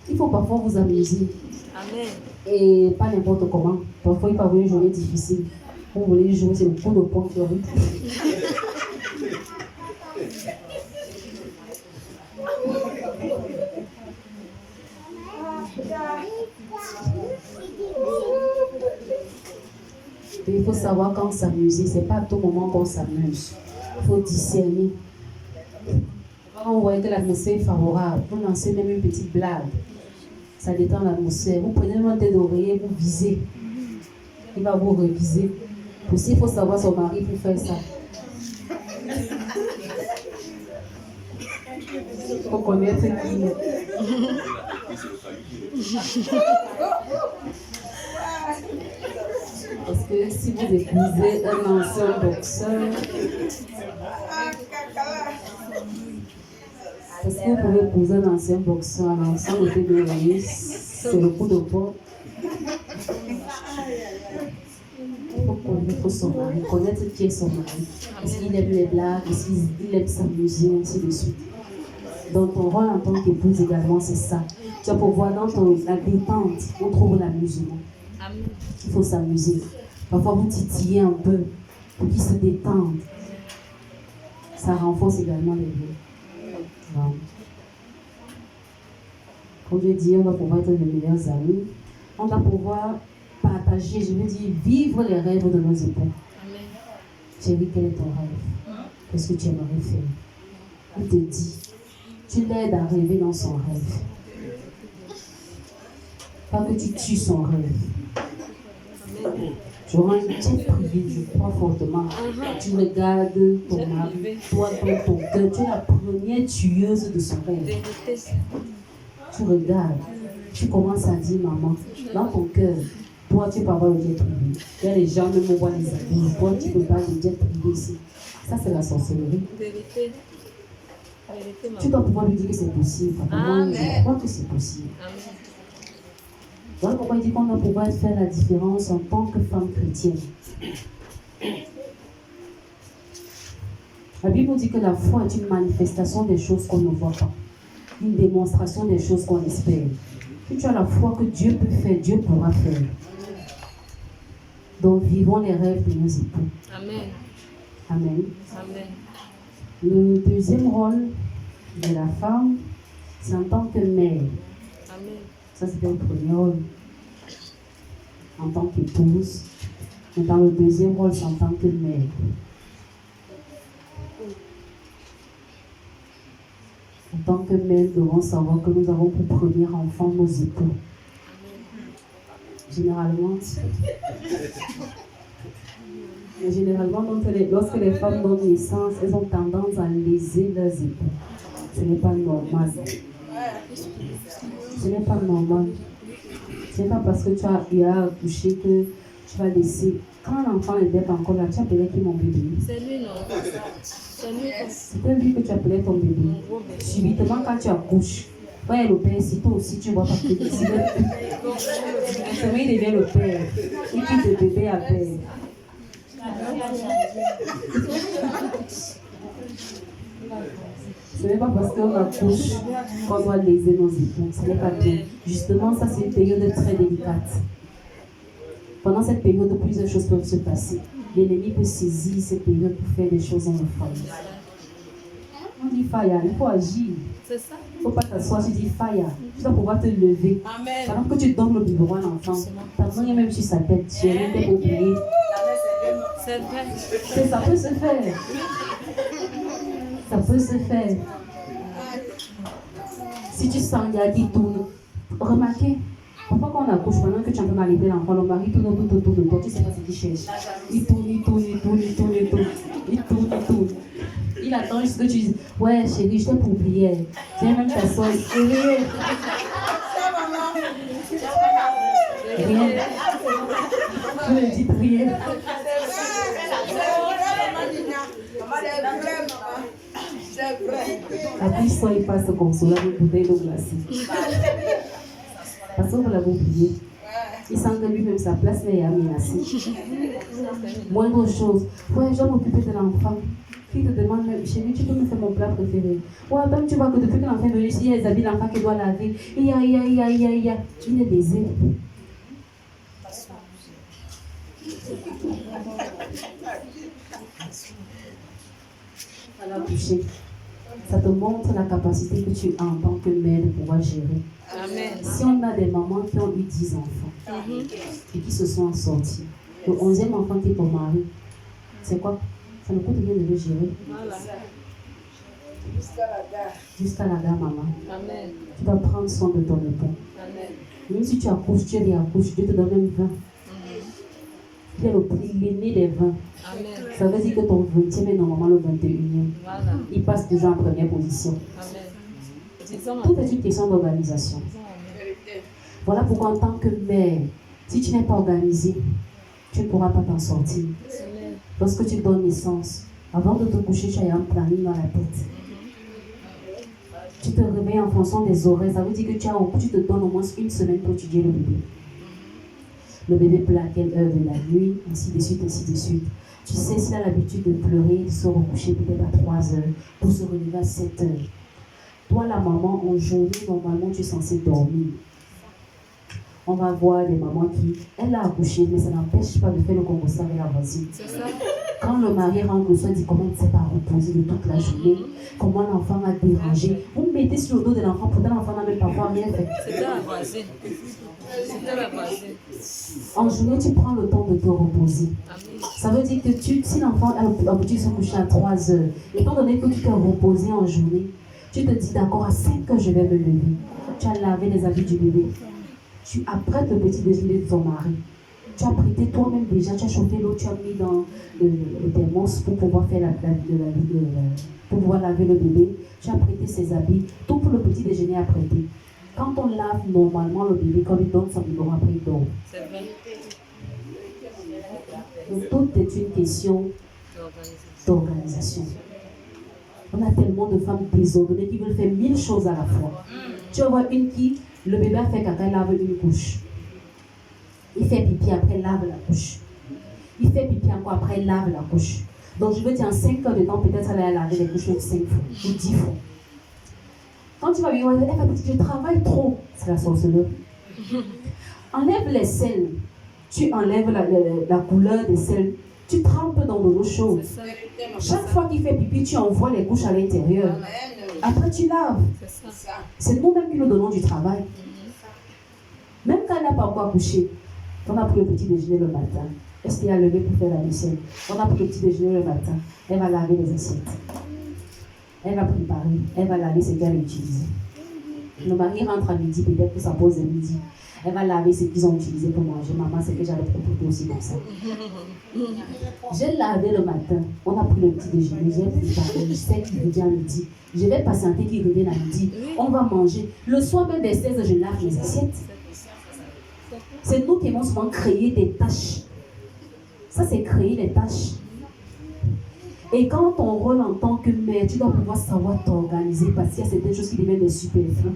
Il faut parfois vous amuser. Amen. Et pas n'importe comment. Parfois, il peut y avoir une journée difficile. Vous voulez jouer, c'est le coup de poing sur vous. Il faut savoir quand s'amuser. C'est pas à tout moment qu'on s'amuse. Il faut discerner. Quand vous voyez que l'atmosphère est favorable, vous lancez même une petite blague. Ça détend l'atmosphère. Vous prenez un tête d'oreiller, vous visez. Il va vous reviser. Aussi, il faut savoir son mari pour faire ça. Il faut connaître qui. Parce que si vous épousez un ancien boxeur, parce que vous pouvez épouser un ancien boxeur, un ancien côté de l'année, c'est le coup de poing. Il faut connaître son mari, connaître qui est son mari. Est-ce qu'il aime les blagues, est-ce qu'il aime s'amuser, ainsi de suite. Dans ton rôle en tant qu'épouse également, c'est ça. Tu vas pouvoir dans la détente, on trouve l'amusement. Il faut s'amuser. Parfois, vous titillez un peu pour qu'ils se détendent. Ça renforce également les liens. Comme je dis, on va pouvoir être les meilleurs amis. On va pouvoir partager, je veux dire, vivre les rêves de nos époux. Chérie, quel est ton rêve? Qu'est-ce que tu aimerais faire? Il te dit, tu l'aides à rêver dans son rêve. Pas que tu tues son rêve. Tu rends une petite prière, je crois fortement. Tu regardes ton mari, toi dans ton cœur, tu es la première tueuse de son rêve. Tu regardes, tu commences à dire, maman, dans ton cœur, toi tu peux avoir le jet privé. Il y a les gens même on voit les amis, toi tu peux pas le jet privé ici. Ça c'est la sorcellerie. Tu dois pouvoir lui dire que c'est possible. Moi, je crois que c'est possible. Voilà pourquoi il dit qu'on doit pouvoir faire la différence en tant que femme chrétienne. La Bible nous dit que la foi est une manifestation des choses qu'on ne voit pas. Une démonstration des choses qu'on espère. Si tu as la foi que Dieu peut faire, Dieu pourra faire. Donc vivons les rêves de nos époux. Amen. Amen. Amen. Le deuxième rôle de la femme, c'est en tant que mère. Amen. Ça, c'était le premier rôle. En tant qu'épouse. Mais dans le deuxième rôle, c'est en tant que mère. En tant que mère, nous devons savoir que nous avons pour premier enfant nos époux. Généralement, lorsque les femmes donnent naissance, elles ont tendance à léser leurs époux. Ce n'est pas normal. Ce n'est pas normal. Ce n'est pas parce que tu as accouché que tu vas laisser. Quand l'enfant est encore là, tu appelais qui mon bébé? C'est lui, non? C'était lui que tu appelais ton bébé. Subitement, quand tu accouches, quand il y a le père, si toi aussi tu vois pas que tu il devient le père. Il quitte le bébé à père. Ce n'est pas parce qu'on accouche qu'on doit léser nos époux. Ce n'est pas bien. Justement, ça c'est une période très délicate. Pendant cette période, plusieurs choses peuvent se passer. L'ennemi peut saisir cette période pour faire des choses dans le foyer. On dit fire, il faut agir. C'est ça. Il ne faut pas t'asseoir, tu dis fire. Tu dois pouvoir te lever. Amen. Pendant que tu donnes le biberon à l'enfant, ta main est même sur sa tête. Tu es même oublié. C'est vrai. Ça peut se faire. Ça peut se faire. Si tu sens qu'il y a qui tourne, remarquez, parfois quand on accouche, pendant que tu es en train d'allaiter l'enfant, le mari tourne autour de toi, tu ne sais pas ce qu'il cherche. Il tourne. Il attend juste que tu dises, ouais chérie, je t'ai pour oublier. Viens même t'asseoir. Rien. Je ne dis rien. Après, soit il passe comme cela, une bouteille d'eau glacée. Parce qu'on va l'avoir oublié. Il sent que lui-même sa place, mais il est menacé. Moindre chose. Ouais, je vais m'occuper de l'enfant. Qui te demande, chérie, tu peux me faire mon plat préféré. Ouais, donc tu vois que depuis que l'enfant est venu ici, il y a les habits de l'enfant qui doit laver. Il est baisé. À la bouchée. Ça te montre la capacité que tu as en tant que mère de pouvoir gérer. Amen. Si on a des mamans qui ont eu 10 enfants et qui se sont sortis, le 11e enfant qui est ton mari, c'est quoi? Ça ne coûte rien de le gérer. Voilà. Jusqu'à la gare, maman. Amen. Tu dois prendre soin de ton époux. Amen. Même si tu accouches, tu réaccouches, Dieu te donne même 20. Tu es l'aîné des 20. Amen. Ça veut dire que ton 20e est normalement le 21e. Voilà. Il passe déjà en première position. Amen. Disons Tout est une question d'organisation. Voilà pourquoi en tant que mère, si tu n'es pas organisée, tu ne pourras pas t'en sortir. Amen. Lorsque tu donnes naissance, avant de te coucher, tu as un planning dans la tête. Tu te réveilles en fonction des horaires. Ça veut dire que tu te donnes au moins une semaine pour étudier le bébé. Le bébé pleut à quelle heure de la nuit, ainsi de suite, ainsi de suite. Tu sais, s'il a l'habitude de pleurer, de se recoucher peut-être à 3 heures, pour se relever à 7 heures. Toi, la maman, en journée, normalement, tu es censée dormir. On va voir des mamans qui, elle a accouché, mais ça n'empêche pas de faire le concours avec la voisine. C'est ça. Quand le mari rentre le soir, il dit comment il ne s'est pas reposé de toute la journée, comment l'enfant a dérangé. Vous mettez sur le dos de l'enfant, pourtant l'enfant n'a même parfois rien fait. C'était la voisine. C'était la voisine. En journée, tu prends le temps de te reposer. Amen. Ça veut dire que si l'enfant a l'habitude de se coucher à 3 heures, étant donné que tu t'es reposé en journée, tu te dis d'accord, à 5 heures, je vais me lever. Tu as lavé les habits du bébé. Tu apprêtes le petit déjeuner de ton mari. Tu as prêté toi-même déjà, tu as chauffé l'eau, tu as mis dans le thermos pour pouvoir faire pour pouvoir laver le bébé. Tu as prêté ses habits, tout pour le petit déjeuner à prêter. Quand on lave normalement le bébé, quand il donne son biberon, après il dort. C'est vrai. Donc tout est une question d'organisation. On a tellement de femmes désordonnées qui veulent faire 1000 choses à la fois. Tu vas voir une qui, le bébé a fait caca, elle lave une couche. Il fait pipi, après lave la couche. Il fait pipi encore, après lave la couche. Donc je veux dire, en 5 heures de temps, peut-être elle a lavé les couches même 5 fois ou 10 fois. Quand tu vas lui dire, elle va dire, je travaille trop. C'est la sorcellerie. Enlève les sels. Tu enlèves la couleur des sels. Tu trempes dans de l'eau chaude. Chaque fois qu'il fait pipi, tu envoies les couches à l'intérieur. Après, tu laves. C'est nous-mêmes qui nous donnons du travail. Même quand elle n'a pas encore couché, on a pris le petit déjeuner le matin. Est-ce qu'elle a levé pour faire la vaisselle? On a pris le petit déjeuner le matin. Elle va laver les assiettes. Elle va préparer. Elle va laver ce qu'elle a utilisé. Le mari rentre à midi, peut-être pour sa pause de midi. Elle va laver ce qu'ils ont utilisé pour manger. Maman, c'est que j'avais proposé aussi comme ça. J'ai lavé le matin. On a pris le petit déjeuner. J'ai préparé. Je sais qu'il revient à midi. Je vais patienter qu'il revienne à midi. On va manger. Le soir même vers 16h, je lave les assiettes. C'est nous qui avons souvent créé des tâches. Ça, c'est créer des tâches. Et quand ton rôle en tant que mère, tu dois pouvoir savoir t'organiser parce qu'il y a certaines choses qui deviennent des superflus.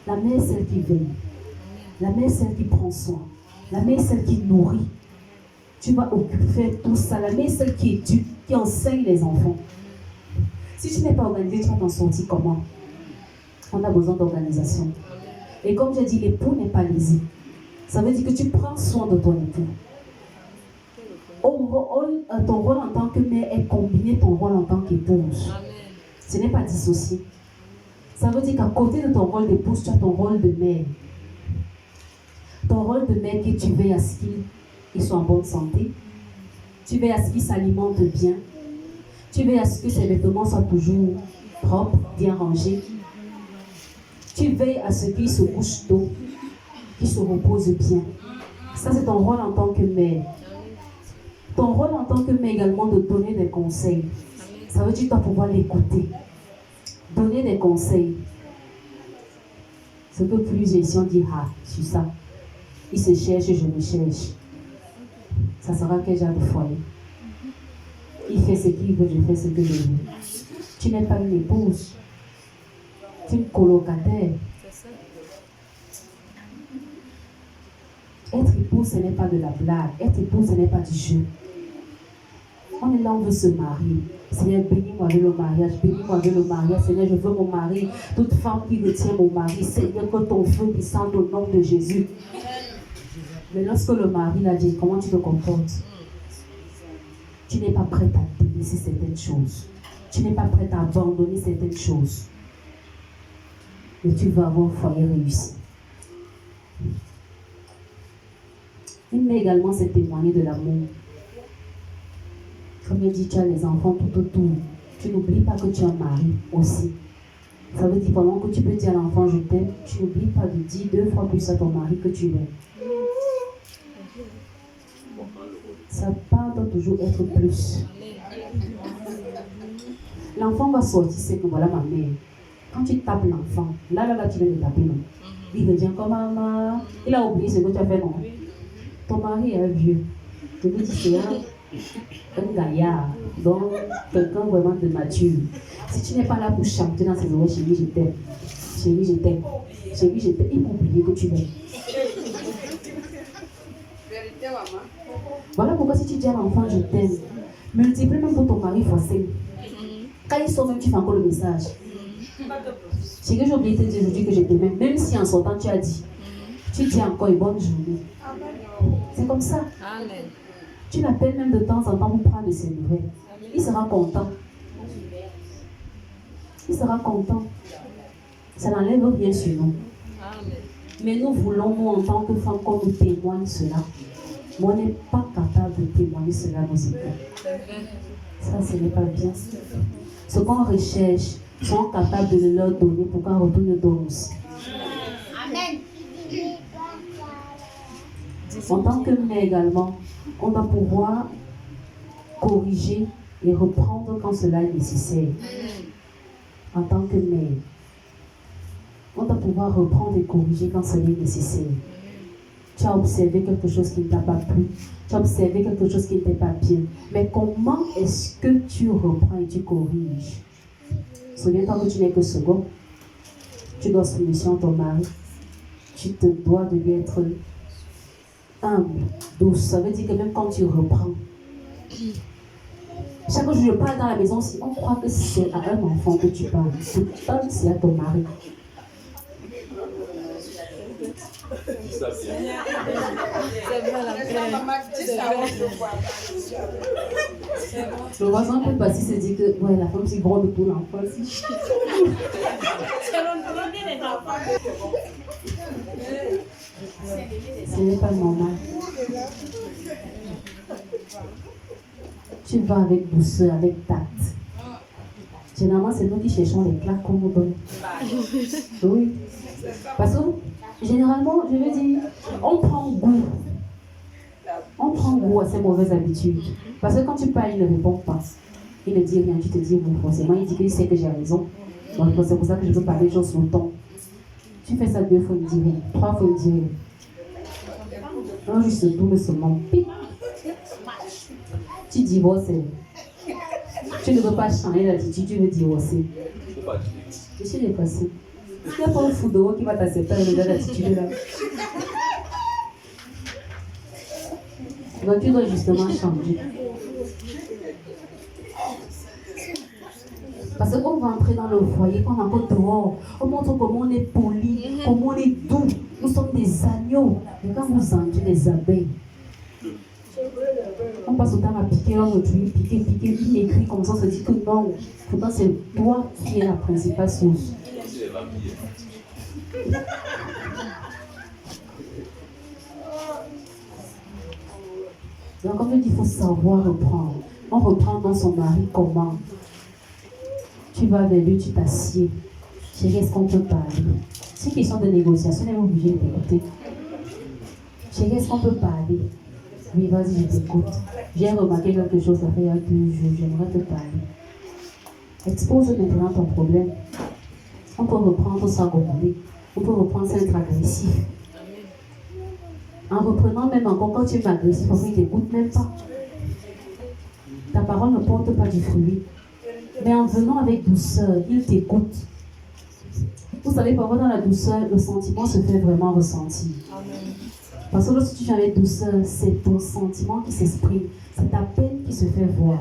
La mère, c'est celle qui veille. La mère, c'est celle qui prend soin. La mère, c'est celle qui nourrit. Tu vas occuper tout ça. La mère, c'est celle qui éduque, qui enseigne les enfants. Si tu n'es pas organisé, tu vas t'en sortir comment? On a besoin d'organisation. Et comme j'ai dit, l'époux n'est pas lésé. Ça veut dire que tu prends soin de ton époux. Ton rôle en tant que mère est combiné ton rôle en tant qu'épouse. Ce n'est pas dissocié. Ça veut dire qu'à côté de ton rôle d'épouse, tu as ton rôle de mère. Ton rôle de mère, que tu veilles à ce qu'ils soient en bonne santé. Tu veilles à ce qu'ils s'alimentent bien. Tu veilles à ce que ses vêtements soient toujours propres, bien rangés. Tu veilles à ce qu'il se couche tôt, qu'il se repose bien. Ça, c'est ton rôle en tant que mère. Ton rôle en tant que mère également de donner des conseils. Ça veut dire que tu dois pouvoir l'écouter. Donner des conseils. Ce que plusieurs ici ont dit, ah, sur ça. Il se cherche, je me cherche. Ça sera quel genre de foyer? Il fait ce qu'il veut, je fais ce que je veux. Tu n'es pas une épouse. Tu es une colocataire. Être épouse, ce n'est pas de la blague. Être épouse, ce n'est pas du jeu. On est là, on veut se marier. Seigneur, bénis-moi avec le mariage. Bénis-moi avec le mariage. Seigneur, je veux mon mari. Toute femme qui retient mon mari. Seigneur, que ton feu descende au nom de Jésus. Mais lorsque le mari l'a dit, comment tu te comportes? Tu n'es pas prête à délaisser certaines choses. Tu n'es pas prête à abandonner certaines choses. Et tu vas avoir un foyer réussi. Il met également c'est témoigner de l'amour. Comme il dit, tu as les enfants tout autour. Tu n'oublies pas que tu as un mari aussi. Ça veut dire pendant que tu peux dire à l'enfant je t'aime, tu n'oublies pas de dire 2 fois plus à ton mari que tu l'aimes. Ça part doit toujours être plus. L'enfant va sortir, c'est que voilà ma mère. Quand tu tapes l'enfant, là, tu viens de taper, non? Il revient comme maman. Il a oublié ce que tu as fait, non? Ton mari est vieux. Je veux dire, c'est un gaillard. Donc, quelqu'un vraiment de mature. Si tu n'es pas là pour chanter dans ses oreilles, chérie, je t'aime. Chérie, je t'aime. Chérie, je t'aime. Il faut oublier que tu l'aimes. Voilà pourquoi si tu dis à l'enfant, je t'aime, multiplie même pour ton mari forcé. Quand il sort même, tu fais encore le message. C'est que j'ai oublié de te dire aujourd'hui que je t'aime, même si en sortant tu as dit. Tu dis encore une bonne journée. C'est comme ça. Amen. Tu l'appelles même de temps en temps pour prendre de ses nouvelles. Il sera content. Il sera content. Ça n'enlève rien sur nous. Amen. Mais nous voulons, nous, en tant que femmes, qu'on nous témoigne cela. Mais on n'est pas capable de témoigner cela à nos époux. Ça, ce n'est pas bien. Ce qu'on recherche, sont capables de le leur donner pour qu'un retour nous donne aussi. Amen. En tant que mère également, on doit pouvoir corriger et reprendre quand cela est nécessaire. En tant que mère, on doit pouvoir reprendre et corriger quand cela est nécessaire. Tu as observé quelque chose qui ne t'a pas plu, tu as observé quelque chose qui n'était pas bien. Mais comment est-ce que tu reprends et tu corriges? Souviens-toi que tu n'es que second. Tu dois soumission à ton mari. Tu te dois de lui être humble, douce. Ça veut dire que même quand tu reprends, chaque fois que je parle dans la maison, si on croit que c'est à un enfant que tu parles, c'est à ton mari. Le voisin peut passer se dire que ouais, la femme c'est grande pour l'enfant. Ce n'est pas normal. Tu vas avec douceur, avec tact. Généralement, c'est nous qui cherchons les claques qu'on nous donne. Oui. Parce que, généralement, je veux dire, on prend goût. On prend goût à ces mauvaises habitudes. Parce que quand tu parles, il ne répond pas. Il ne dit rien, tu te dis, bon, forcément, il dit qu'il sait que j'ai raison. Donc, c'est pour ça que je veux parler des choses longtemps. Tu fais ça 2 fois, il dit rien. 3 fois, il dit rien. Un jour, il se tourne seulement. Tu divorces. Tu ne veux pas changer l'attitude, tu veux divorcer. Je suis dépassée. Il n'y a pas un fou dehors qui va t'accepter avec l'attitude là. Donc tu dois justement changer. Parce qu'on va entrer dans le foyer, qu'on est encore dehors, on montre comment on est poli, comment on est doux. Nous sommes des agneaux. Mais quand vous entrez les abeilles, on passe au temps à piquer, on me dit piquer, il écrit comme ça, on se dit que non, pourtant c'est toi qui es la principale source. Donc comme je dis, il faut savoir reprendre. On reprend dans son mari comment. Tu vas vers lui, tu t'assieds. Chérie, est-ce qu'on peut parler? C'est une question de négociation, on est obligé de t'écouter. Chérie, est-ce qu'on peut parler? Oui, vas-y, je t'écoute. J'ai remarqué quelque chose, ça fait 2 jours, j'aimerais te parler. Expose maintenant ton problème. On peut reprendre sans argumenter. On peut reprendre sans être agressif. En reprenant même encore quand tu es agressif, il ne t'écoute même pas. Ta parole ne porte pas du fruit. Mais en venant avec douceur, il t'écoute. Vous savez, parfois dans la douceur, le sentiment se fait vraiment ressentir. Parce que lorsque tu viens avec douceur, c'est ton sentiment qui s'exprime. C'est ta peine qui se fait voir.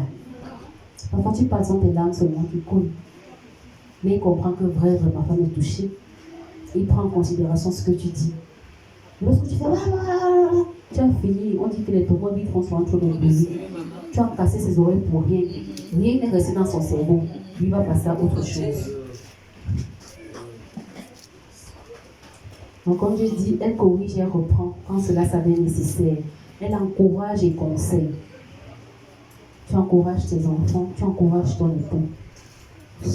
Parfois, tu passes dans tes larmes seulement qui coulent. Mais il comprend que vraiment, ma femme est touchée. Il prend en considération ce que tu dis. Lorsque tu fais tu as fini, on dit que les tournois vite font souvent trop de tu as cassé ses oreilles pour rien. Rien n'est resté dans son cerveau. Lui va passer à autre chose. Donc, comme je dis, elle corrige et elle reprend quand cela s'avère nécessaire. Elle encourage et conseille. Tu encourages tes enfants, tu encourages ton époux.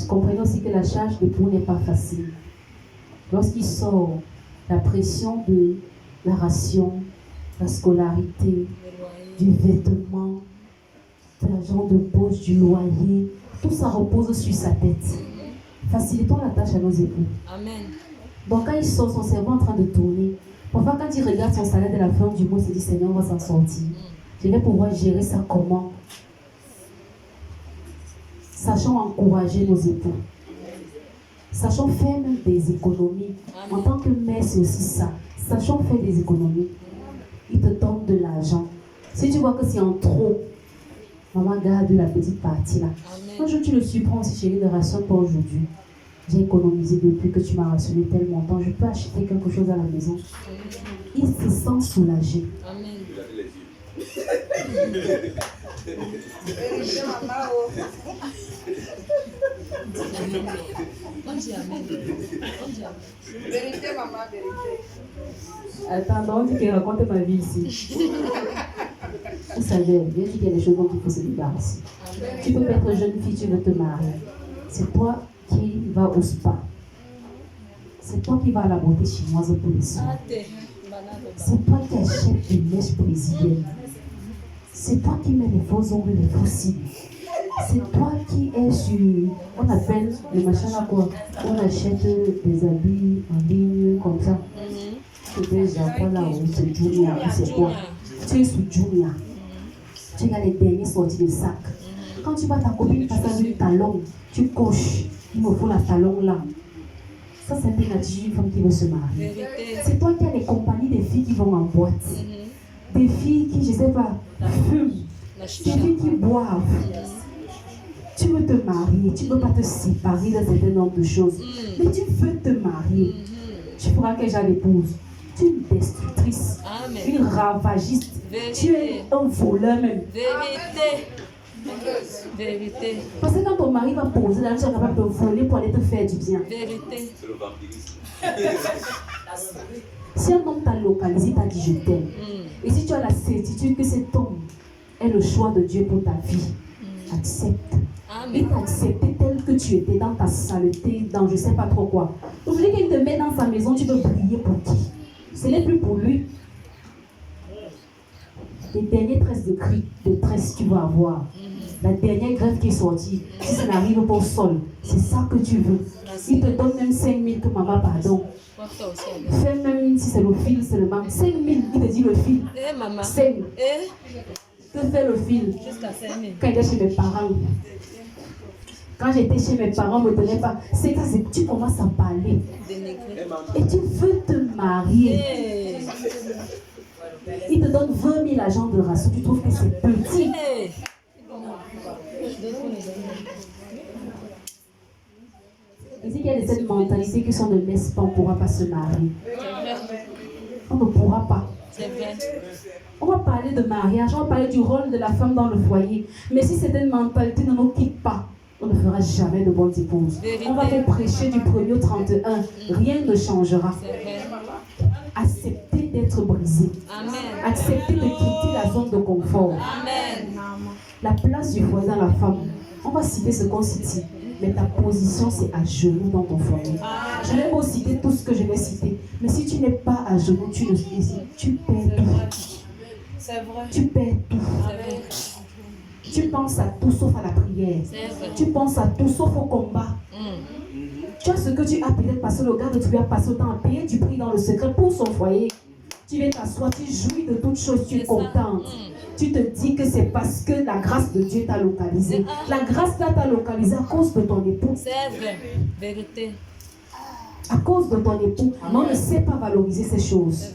Comprenez aussi que la charge d'époux n'est pas facile. Lorsqu'il sort, la pression de la ration, la scolarité, du vêtement, de l'argent de poche, du loyer, tout ça repose sur sa tête. Facilitons la tâche à nos époux. Amen. Donc quand il sort, son cerveau est en train de tourner. Parfois quand il regarde son salaire de la fin du mois, il se dit Seigneur, on va s'en sortir. Je vais pouvoir gérer ça comment? Sachons encourager nos époux. Sachons faire même des économies. En tant que mère, c'est aussi ça. Sachons faire des économies. Il te donne de l'argent. Si tu vois que c'est en trop, maman garde la petite partie là. Un jour tu le surprends aussi, chérie, ne rationne pas aujourd'hui. J'ai économisé depuis que tu m'as rationné tel montant. Je peux acheter quelque chose à la maison. Il se sent soulagé. Amen. Attends, on dit qu'elle raconte ma vie ici. Vous savez, Dieu dit qu'il y a des choses dont il faut se débarrasser. Tu peux être jeune fille, tu veux te marier. C'est toi qui vas au spa. C'est toi qui vas à la beauté chinoise pour les soins. C'est toi qui achètes des mèches brésiliennes. C'est toi qui mets les faux ongles et les faux cils. C'est toi qui es sur, on appelle le machin là quoi. On achète des habits en ligne comme ça. Tu es Japon là où c'est Jumia, c'est quoi. Tu es sous Jumia. Tu as les derniers sortis de sac. Quand tu vois ta copine passer avec une talon, tu coches. Il me faut la talon là. Ça, c'est un peu l'attitude d'une femme qui veut se marier. C'est toi qui as les compagnies des filles qui vont en boîte. Des filles qui, je ne sais pas, fument. Des filles qui boivent. Tu veux te marier, tu ne veux pas te séparer d'un certain nombre de choses. Mais tu veux te marier. Tu feras quel genre d'épouse? Tu es une destructrice, une ravagiste. Tu es un voleur même. Vérité. Parce que quand ton mari va poser là, tu es capable de voler pour aller te faire du bien. Vérité. C'est le vampirisme. Si un homme t'a localisé, t'a dit je t'aime. Et si tu as la certitude que cet homme est le choix de Dieu pour ta vie, accepte. Il t'a accepté tel que tu étais dans ta saleté, dans je ne sais pas trop quoi. Oublie qu'il te met dans sa maison, tu veux briller pour qui? Ce n'est plus pour lui. Les derniers tresses de tresse que tu vas avoir. La dernière grève qui est sortie, si ça n'arrive pas au sol, c'est ça que tu veux. Il te donne même 5 000 que maman, pardon. Fais même si c'est le fil seulement. 5 000, il te dit le fil. 5 000. Que fait le fil? Quand il est chez mes parents. Quand j'étais chez mes parents, on ne me donnait pas. C'est que tu commences à parler. Et tu veux te marier. Il te donne 20 000 agents de ration. Tu trouves que c'est petit. Ici, il y a des cette mentalité qui sont de laisse pas, on ne pourra pas se marier. On ne pourra pas. On va parler de mariage, on va parler du rôle de la femme dans le foyer. Mais si cette mentalité ne nous quitte pas, on ne fera jamais de bonnes épouses. On va vous prêcher du 1er au 31. Rien ne changera. Acceptez d'être brisé. Acceptez de quitter la zone de confort. La place du foyer dans la femme. On va citer ce qu'on cite. Mais ta position, c'est à genoux dans ton foyer. Je vais vous citer tout ce que je vais citer. Mais si tu n'es pas à genoux, tu perds tout. C'est vrai. Tu perds tout. Tu penses à tout sauf à la prière. Tu penses à tout sauf au combat. Tu as ce que tu as peut-être passé, le gars que tu as passé autant à payer, tu pries dans le secret pour son foyer. Tu viens t'asseoir, tu jouis de toutes choses, tu es contente. Tu te dis que c'est parce que la grâce de Dieu t'a localisé. La grâce t'a localisé à cause de ton époux. C'est vrai. Vérité. À cause de ton époux. Mais on ne sait pas valoriser ces choses.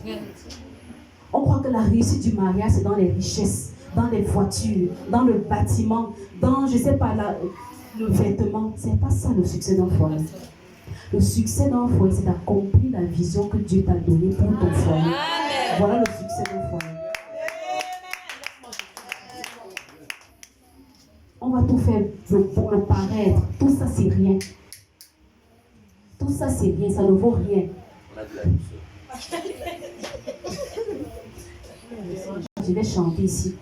On croit que la réussite du mariage, c'est dans les richesses, dans les voitures, dans le bâtiment, dans, je ne sais pas, le vêtement. Ce n'est pas ça le succès d'un foyer. Le succès d'un foyer, c'est d'accomplir la vision que Dieu t'a donnée pour ton foyer. Voilà le succès d'un foyer. On va tout faire pour le paraître. Tout ça, c'est rien. Tout ça, c'est rien. Ça ne vaut rien. Je vais chanter ici.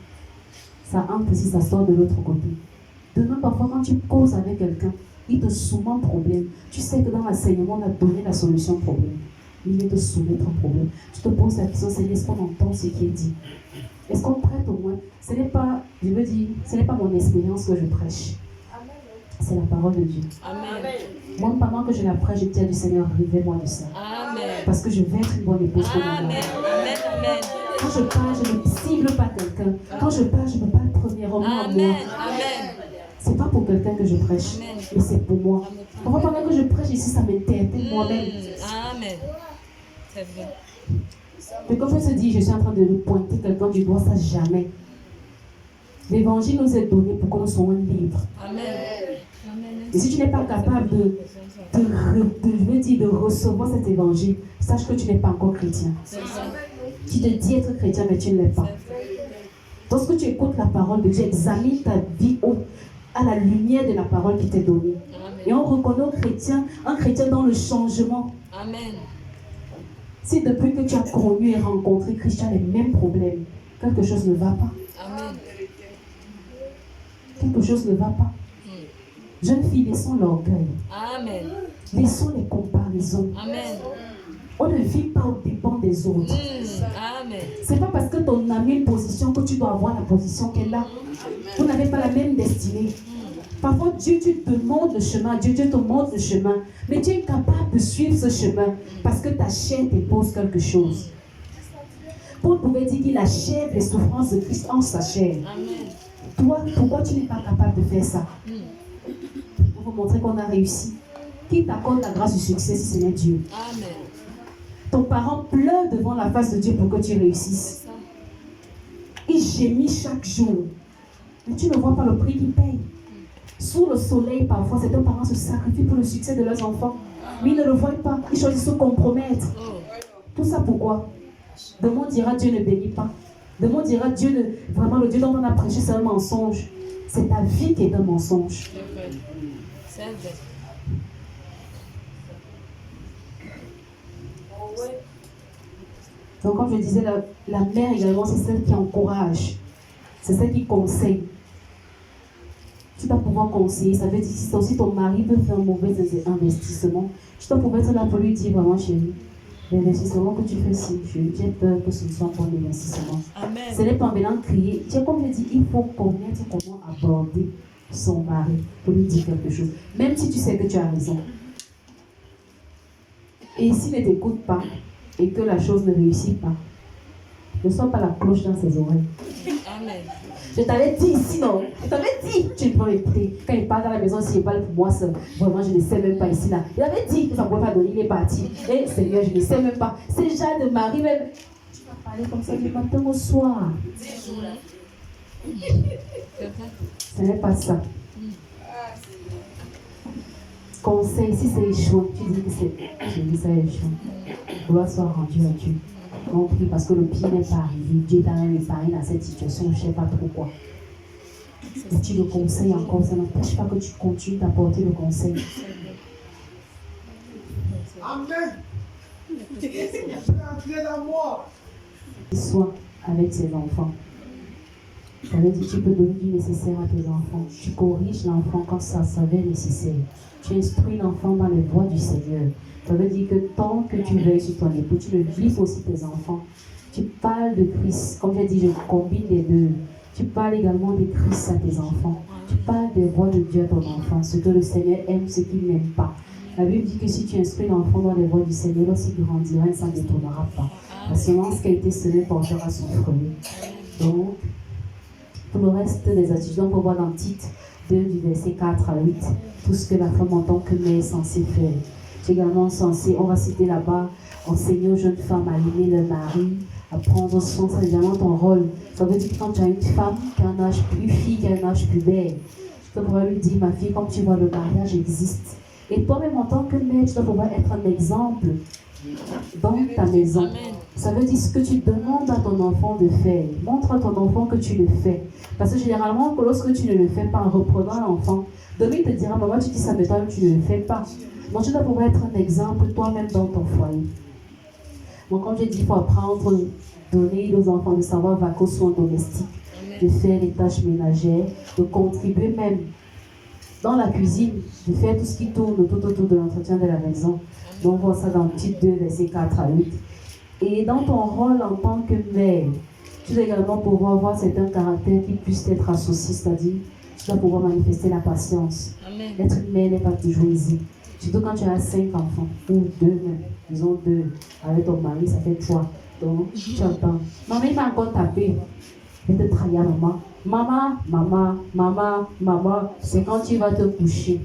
Ça entre ici, ça sort de l'autre côté. Demain, parfois, quand tu causes avec quelqu'un, il te soumet un problème. Tu sais que dans l'enseignement, on a donné la solution au problème. Il vient te soumettre un problème. Tu te poses la question, c'est est-ce qu'on entend ce qui est dit? Est-ce qu'on prête au moins? Ce n'est pas, je veux dire, ce n'est pas mon expérience que je prêche. C'est la parole de Dieu. Amen. Moi, pendant que je la prêche, je dis du Seigneur, révèle-moi de ça. Amen. Parce que je vais être une bonne épouse pour mon Amen. mari. Amen. Amen. Quand je parle, je ne cible pas quelqu'un. Quand je parle, je ne parle premièrement à moi. Amen. Amen. Ce n'est pas pour quelqu'un que je prêche, Amen. mais c'est pour moi. Parfois, pendant que je prêche ici, ça m'interpelle moi-même. Amen. C'est vrai. Mais quand on se dit, je suis en train de pointer quelqu'un du doigt, ça jamais. L'évangile nous est donné pour que nous soyons libres. Amen. Et si tu n'es pas capable de recevoir cet évangile, sache que tu n'es pas encore chrétien. Tu te dis être chrétien, mais tu ne l'es pas. Lorsque tu écoutes la parole de Dieu, examine ta vie à la lumière de la parole qui t'est donnée. Et on reconnaît un chrétien dans le changement. Amen. Si depuis que tu as connu et rencontré Christ, tu as les mêmes problèmes, quelque chose ne va pas. Amen. Quelque chose ne va pas. Jeunes filles, laissons l'orgueil. Amen. Laissons les comparaisons. Amen. On ne vit pas au dépend des autres. Amen. C'est pas parce que ton ami a une position que tu dois avoir la position qu'elle a. Vous n'avez pas la même destinée. Parfois, Dieu, tu te montres le chemin. Dieu te montre le chemin. Mais tu es incapable de suivre ce chemin parce que ta chair t'impose quelque chose. Paul pouvait dire qu'il achève les souffrances de Christ en sa chair. Amen. Toi, pourquoi tu n'es pas capable de faire ça? Pour vous montrer qu'on a réussi. Qui t'accorde la grâce du succès si ce n'est Dieu? Amen. Ton parent pleure devant la face de Dieu pour que tu réussisses. Il gémit chaque jour. Mais tu ne vois pas le prix qu'il paye. Sous le soleil, parfois, certains parents se sacrifient pour le succès de leurs enfants. Mais ils ne le voient pas. Ils choisissent de se compromettre. Tout ça pourquoi? Demain, on dira Dieu ne bénit pas. Demain, on dira Dieu ne... Vraiment, le Dieu dont on a prêché, c'est un mensonge. C'est ta vie qui est un mensonge. C'est vrai. Donc, comme je disais, la mère également, c'est celle qui encourage. C'est celle qui conseille. Tu dois pouvoir conseiller. Ça veut dire que si ton mari veut faire un mauvais investissement, tu dois pouvoir être là pour lui dire vraiment, chérie, l'investissement que tu fais ici, j'ai peur que ce ne soit pas un investissement. Amen. Ce n'est pas en venant crier. Comme je dis, il faut connaître comment aborder son mari pour lui dire quelque chose. Même si tu sais que tu as raison. Et s'il ne t'écoute pas et que la chose ne réussit pas, ne sois pas la cloche dans ses oreilles. Amen. Je t'avais dit ici, non? Je t'avais dit. Tu ne peux écouter. Quand il parle dans la maison, s'il parle pour moi seul, vraiment, je ne sais même pas ici, là. Il avait dit que ça ne pouvait pas donner, il est parti. Et Seigneur, je ne sais même pas. C'est genre de mari, même. Tu vas parler comme ça du matin au soir. Ce n'est pas ça. Conseil, si c'est échoué, tu dis que c'est. Je dis ça échoué. Gloire soit rendue à Dieu. On prie parce que le pire n'est pas arrivé. Dieu t'a même épargné dans cette situation, je ne sais pas pourquoi. Et tu le conseilles encore, ça n'empêche pas que tu continues d'apporter le conseil. Amen. Entrez dans moi. Soit avec ses enfants. Ça veut dire que tu peux donner du nécessaire à tes enfants. Tu corriges l'enfant quand ça s'avère nécessaire. Tu instruis l'enfant dans les voies du Seigneur. Ça veut dire que tant que tu veilles sur ton époux, tu le vis aussi tes enfants. Tu parles de Christ. Comme j'ai dit, je combine les deux. Tu parles également de Christ à tes enfants. Tu parles des voies de Dieu à ton enfant. Ce que le Seigneur aime, ce qu'il n'aime pas. La Bible dit que si tu instruis l'enfant dans les voies du Seigneur, lorsqu'il grandira, il ne s'en détournera pas. La semence qui a été semée portera son fruit. Donc, pour le reste des attitudes, on peut voir dans Tite 2, du verset 4 à 8, tout ce que la femme en tant que mère est censée faire. Tu es également censé, on va citer là-bas, enseigner aux jeunes femmes à aimer leur mari, à prendre soin, c'est également ton rôle. Ça veut dire que quand tu as une femme qui a un âge plus fille, qui a un âge plus belle, tu dois pouvoir lui dire, ma fille, comme tu vois, le mariage existe. Et toi-même, en tant que mère, tu dois pouvoir être un exemple dans ta maison. Amen. Ça veut dire ce que tu demandes à ton enfant de faire. Montre à ton enfant que tu le fais. Parce que généralement, lorsque tu ne le fais pas en reprenant l'enfant, demain il te dira, maman, tu dis ça, mais toi tu ne le fais pas. Donc tu dois pouvoir être un exemple toi-même dans ton foyer. Donc comme j'ai dit, il faut apprendre, donner aux enfants de savoir vaquer aux soins domestiques, de faire les tâches ménagères, de contribuer même dans la cuisine, de faire tout ce qui tourne tout autour de l'entretien de la maison. Donc on voit ça dans Tite 2, versets 4 à 8. Et dans ton rôle en tant que mère, tu dois également pouvoir avoir certains caractères qui puissent être associés, c'est-à-dire tu dois pouvoir manifester la patience. Amen. Être une mère n'est pas toujours aisé. Surtout quand tu as 5 enfants, ou 2 même, disons 2, avec ton mari, ça fait 3. Donc tu attends. Maman, il m'a encore tapé. Je vais te trahir, maman. Maman, c'est quand tu vas te coucher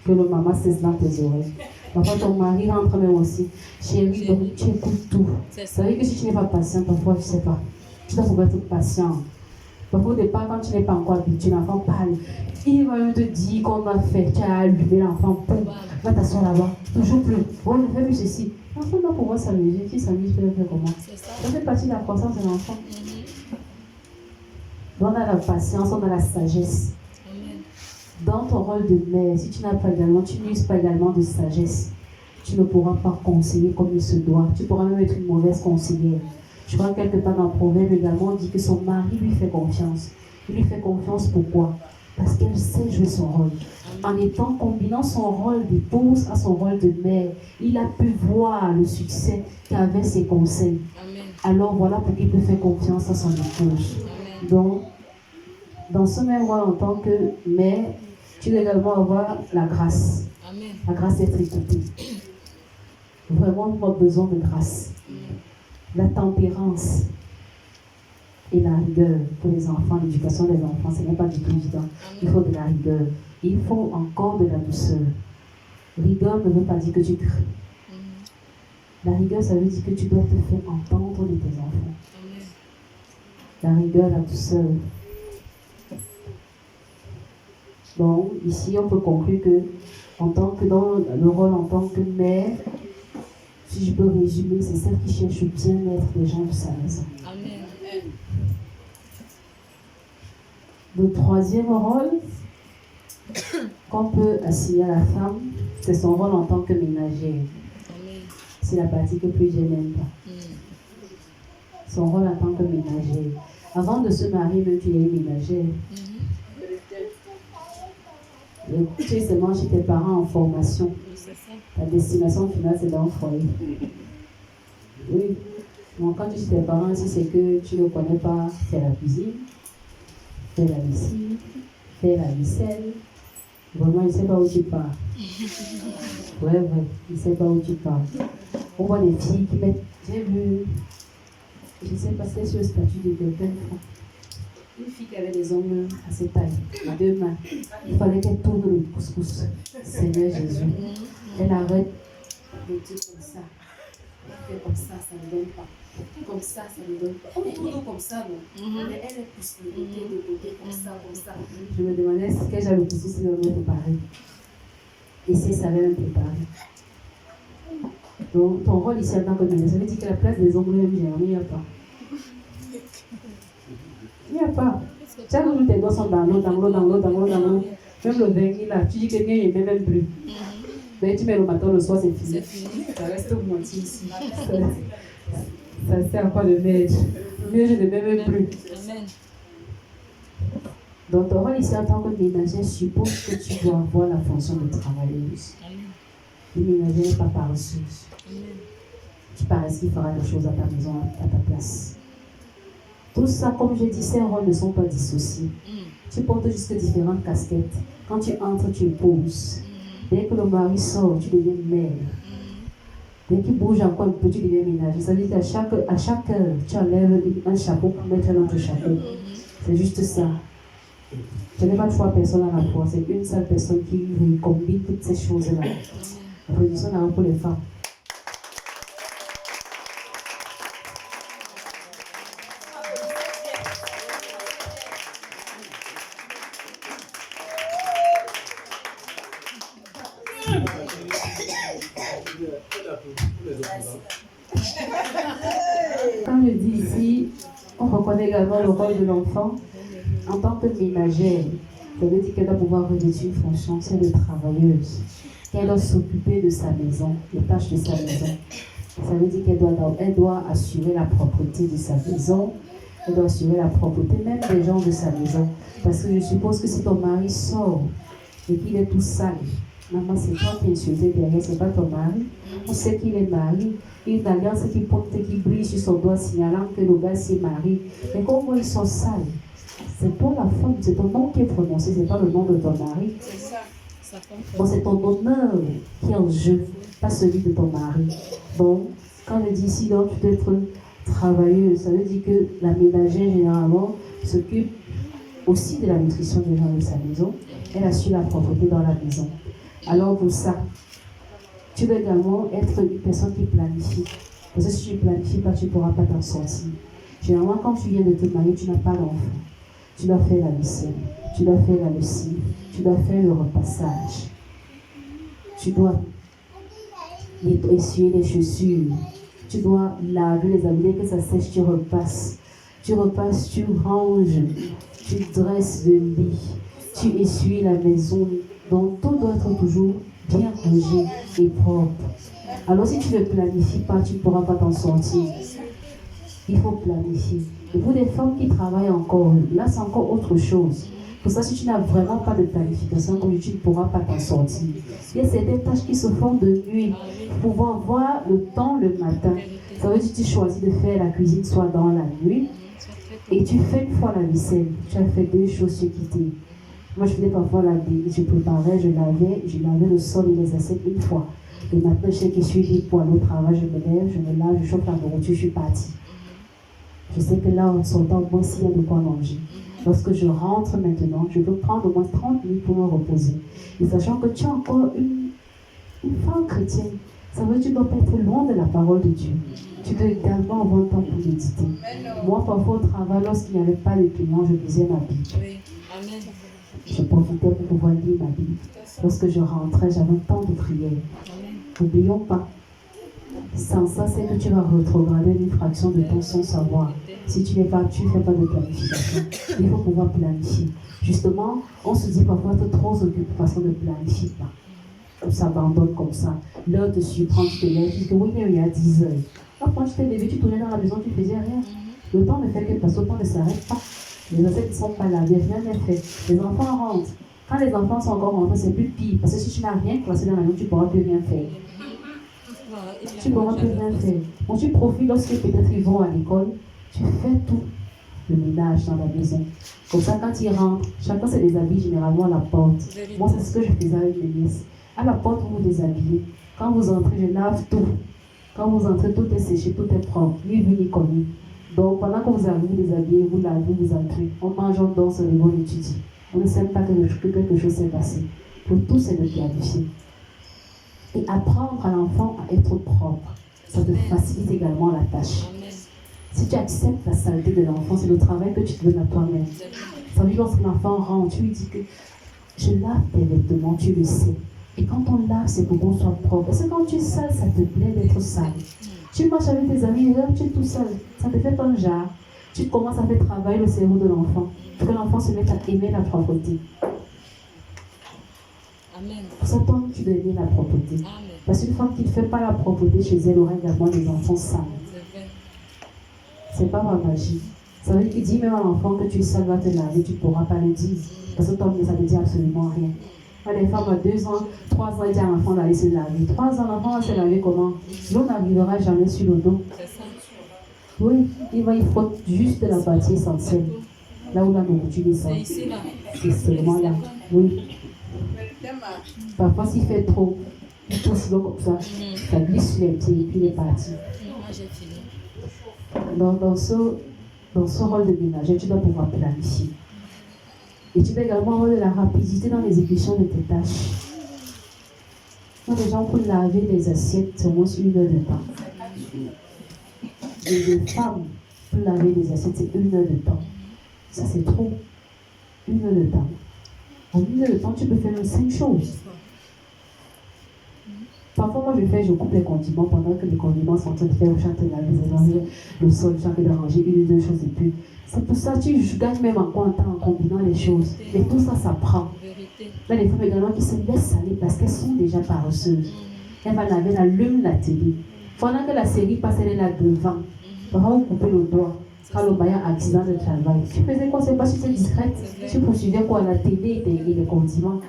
que le maman cesse dans tes oreilles. Parfois ton mari rentre même aussi. Chérie, donc tu écoutes tout. Ça veut dire que si tu n'es pas patient, parfois je ne sais pas. Tu dois pouvoir être patient. Parfois au départ, quand tu n'es pas encore habitué, l'enfant parle. Il va même te dire qu'on a fait. Tu as allumé l'enfant, boum, va t'asseoir là-bas. Toujours plus. Ouais, ne fais plus ceci. L'enfant doit pouvoir s'amuser. Qui s'amuse, peut le faire comment? Ça fait partie de la croissance de l'enfant. On a la patience, on a la sagesse. Dans ton rôle de mère, si tu n'as pas également, tu n'uses pas également de sagesse, tu ne pourras pas conseiller comme il se doit. Tu pourras même être une mauvaise conseillère. Je crois que quelque part dans le proverbe également, on dit que son mari lui fait confiance. Il lui fait confiance pourquoi? Parce qu'elle sait jouer son rôle. En étant combinant son rôle d'épouse à son rôle de mère, il a pu voir le succès qu'avait ses conseils. Amen. Alors voilà pourquoi il peut faire confiance à son épouse. Donc, dans ce même rôle en tant que mère, tu dois également avoir la grâce. Amen. La grâce d'être écoutée. Vraiment, on a besoin de grâce. La tempérance et la rigueur pour les enfants, l'éducation des enfants, ce n'est pas du tout évident. Il faut de la rigueur. Il faut encore de la douceur. Rigueur ne veut pas dire que tu cries. La rigueur, ça veut dire que tu dois te faire entendre de tes enfants. La rigueur, la douceur. Donc, ici, on peut conclure que, en tant que dans le rôle en tant que mère, si je peux résumer, c'est celle qui cherche le bien-être des gens de sa maison. Amen. Le troisième rôle qu'on peut assigner à la femme, c'est son rôle en tant que ménagère. C'est la partie que plus je n'aime pas. Son rôle en tant que ménagère. Avant de se marier, même tu es ménagère. Tu es seulement chez tes parents en formation. Ta destination finale, c'est dans le foyer. Oui. Donc, quand tu es chez tes parents, si c'est que tu ne connais pas faire la cuisine, faire la lessive, faire la vaisselle, vraiment, il ne sait pas où tu pars. Ouais, il ne sait pas où tu pars. On voit des filles qui mettent. J'ai vu. Je ne sais pas si c'est sur le statut de quelqu'un. Une fille qui avait des ongles à ses tailles, à 2 mains. Il fallait qu'elle tourne le couscous. Seigneur Jésus. Elle arrête de dire comme ça. Elle fait comme ça ne donne pas. Comme ça ne donne pas. On est toujours comme ça, non? Mais elle pousse de côté, comme ça. Je me demandais est-ce que j'ai le couscous si on me préparer. Et si ça avait même préparé. Donc, ton rôle ici en tant que mère, ça veut dire que la place des ongles même germés, il n'y a pas. Il n'y a pas. Chaque jour, tes doigts sont dans l'eau. Même le vernis là, tu dis que quelqu'un ne met même plus. Mais tu mets le matin, le soir, c'est fini. Ça reste moitié ici. Ça sert à quoi de mettre? Mieux, je ne mets même plus. Donc, ton rôle ici en tant que ménagère suppose que tu dois avoir la fonction de travailleuse. Une ménagère n'est pas paresseuse. Tu parais qui fera les choses à ta maison, à ta place. Tout ça, comme je dis, ces rôles ne sont pas dissociés. Tu portes juste différentes casquettes. Quand tu entres, tu épouses. Dès que le mari sort, tu deviens mère. Dès qu'il bouge encore un peu, tu deviens ménager. Ça veut dire qu'à chaque heure, tu enlèves un chapeau pour mettre un autre chapeau. C'est juste ça. Ce n'est pas 3 personnes à la fois, c'est une seule personne qui combine toutes ces choses-là. Applaudissons d'abord pour les femmes. Comme je dis ici, on reconnaît également le rôle de l'enfant en tant que ménagère. Ça veut dire qu'elle doit pouvoir revêtir une fonction, c'est de travailleuse. Qu'elle doit s'occuper de sa maison, des tâches de sa maison. Ça veut dire qu'elle doit assurer la propreté de sa maison. Elle doit assurer la propreté même des gens de sa maison. Parce que je suppose que si ton mari sort et qu'il est tout sale, maman, c'est toi qui es insulté derrière, c'est pas ton mari. On sait qu'il est marié. Une alliance qui porte, qui brille sur son doigt, signalant que le gars s'est marié. Mais comment ils sont sales? C'est toi la femme, c'est ton nom qui est prononcé, c'est pas le nom de ton mari. C'est ça. Bon, c'est ton honneur qui est en jeu, pas celui de ton mari. Bon, quand je dis ici, donc, tu dois être travailleuse, ça veut dire que la ménagère, généralement, s'occupe aussi de la nutrition des gens de sa maison. Elle assure la propreté dans la maison. Alors, pour ça, tu dois également être une personne qui planifie. Parce que si tu ne planifies pas, tu ne pourras pas t'en sortir. Généralement, quand tu viens de te marier, tu n'as pas d'enfant. Tu dois faire la vaisselle, tu dois faire la lessive, tu dois faire le repassage. Tu dois essuyer les chaussures. Tu dois laver les habits, que ça sèche, tu repasses. Tu repasses, tu ranges, tu dresses le lit, tu essuies la maison. Donc, tout doit être toujours bien rangé et propre. Alors, si tu ne planifies pas, tu ne pourras pas t'en sortir. Il faut planifier. Et pour des femmes qui travaillent encore, là, c'est encore autre chose. Pour ça, si tu n'as vraiment pas de planification, comme tu ne pourras pas t'en sortir. Il y a certaines tâches qui se font de nuit pour pouvoir voir le temps le matin. Ça veut dire que tu choisis de faire la cuisine soit dans la nuit et tu fais une fois la vaisselle. Tu as fait 2 choses sur quitter. Moi, je faisais parfois je préparais, je lavais le sol et les assiettes une fois. Et maintenant, je sais que je suis libre pour aller au travail, je me lève, je me lave, je chauffe la nourriture, je suis partie. Je sais que là, en sortant, moi aussi, il y a de quoi manger. Lorsque je rentre maintenant, je peux prendre au moins 30 minutes pour me reposer. Et sachant que tu es encore une femme chrétienne, ça veut dire que tu ne dois pas être loin de la parole de Dieu. Tu dois également avoir le temps pour méditer. Moi, parfois, au travail, lorsqu'il n'y avait pas de clients, je lisais ma Bible. Je profitais pour pouvoir lire ma Bible. Lorsque je rentrais, j'avais un temps de prière. N'oublions pas, sans ça, c'est que tu vas rétrograder une fraction de ton sans savoir. Si tu ne fais pas de planification, il faut pouvoir planifier. Justement, on se dit parfois être trop occupé de façon de planifier pas. On s'abandonne comme ça. L'heure te surprend, tu te lèves, tu te dis oui, mais il y a 10 heures. Quand tu t'es levé, tu tournais dans la maison, tu ne faisais rien. Le temps ne fait que passer, le temps ne s'arrête pas. Les assiettes ne sont pas lavées, rien n'est fait. Les enfants rentrent. Quand les enfants sont encore rentrés, c'est plus pire. Parce que si tu n'as rien classé dans la maison, tu ne pourras plus rien faire. Tu ne pourras plus rien faire. Donc tu profites lorsque peut-être ils vont à l'école, tu fais tout le ménage dans la maison. Comme ça, quand ils rentrent, chacun se déshabille généralement à la porte. Moi, c'est ce que je faisais avec mes nièces. À la porte, vous vous déshabillez. Quand vous entrez, je lave tout. Quand vous entrez, tout est séché, tout est propre. Ni vu ni connu. Donc, pendant que vous arrivez, vous déshabillez, vous lavez, vous entrez. On mange, on danse, on étudie. On ne sait pas que quelque chose s'est passé. Pour tout, c'est de planifier. Et apprendre à l'enfant à être propre, ça te facilite également la tâche. Si tu acceptes la saleté de l'enfant, c'est le travail que tu te donnes à toi-même. Ça veut dire lorsque l'enfant rentre, tu lui dis que je lave tes vêtements, tu le sais. Et quand on lave, c'est pour qu'on soit propre. Parce que quand tu es sale, ça te plaît d'être sale. Tu marches avec tes amis, et là, tu es tout seul. Ça te fait un jar. Tu commences à faire travailler le cerveau de l'enfant. Pour que l'enfant se mette à aimer la propreté. Amen. Pour ça, toi, tu dois aimer la propreté. Amen. Parce qu'une femme qui ne fait pas la propreté chez elle aura également des enfants sales. C'est pas ma magie. Ça veut dire qu'il dit même à l'enfant que tu es seul, va te laver, tu ne pourras pas le dire. Parce que toi, ça ne dit absolument rien. Les femmes à 2 ans, 3 ans, disent à l'enfant d'aller se laver. 3 ans, l'enfant va se laver comment? L'eau n'arrivera jamais sur le dos. Oui, il frotte juste la partie essentielle. Là où la nourriture descend. C'est seulement là. Oui. Parfois, s'il fait trop, il pousse l'eau comme ça glisse sur les pieds et puis il est parti. Donc, dans ce rôle de ménager, tu dois pouvoir planifier. Et tu dois également avoir de la rapidité dans l'exécution de tes tâches. Quand les gens pour laver les assiettes, c'est au moins 1 heure de temps. Et les femmes, pour laver les assiettes, c'est 1 heure de temps. Ça, c'est trop. 1 heure de temps. En 1 heure de temps, tu peux faire 5 choses. Parfois, moi, je coupe les condiments pendant que les condiments sont en train de faire le chanter la maison, le sol, le chanter de ranger 1 ou 2 choses et puis. C'est pour ça que tu gagnes même encore un temps en combinant les choses. Mais tout ça, ça prend. Là, les femmes également qui se laissent aller parce qu'elles sont déjà paresseuses. Elle va laver, elle allume la télé. Pendant que la série passe, elle est là devant. Parfois, vous coupez le doigt. Quand le bail a accident de travail. Tu faisais quoi? C'est pas si tu étais discrète. Tu poursuivais quoi? La télé et les condiments.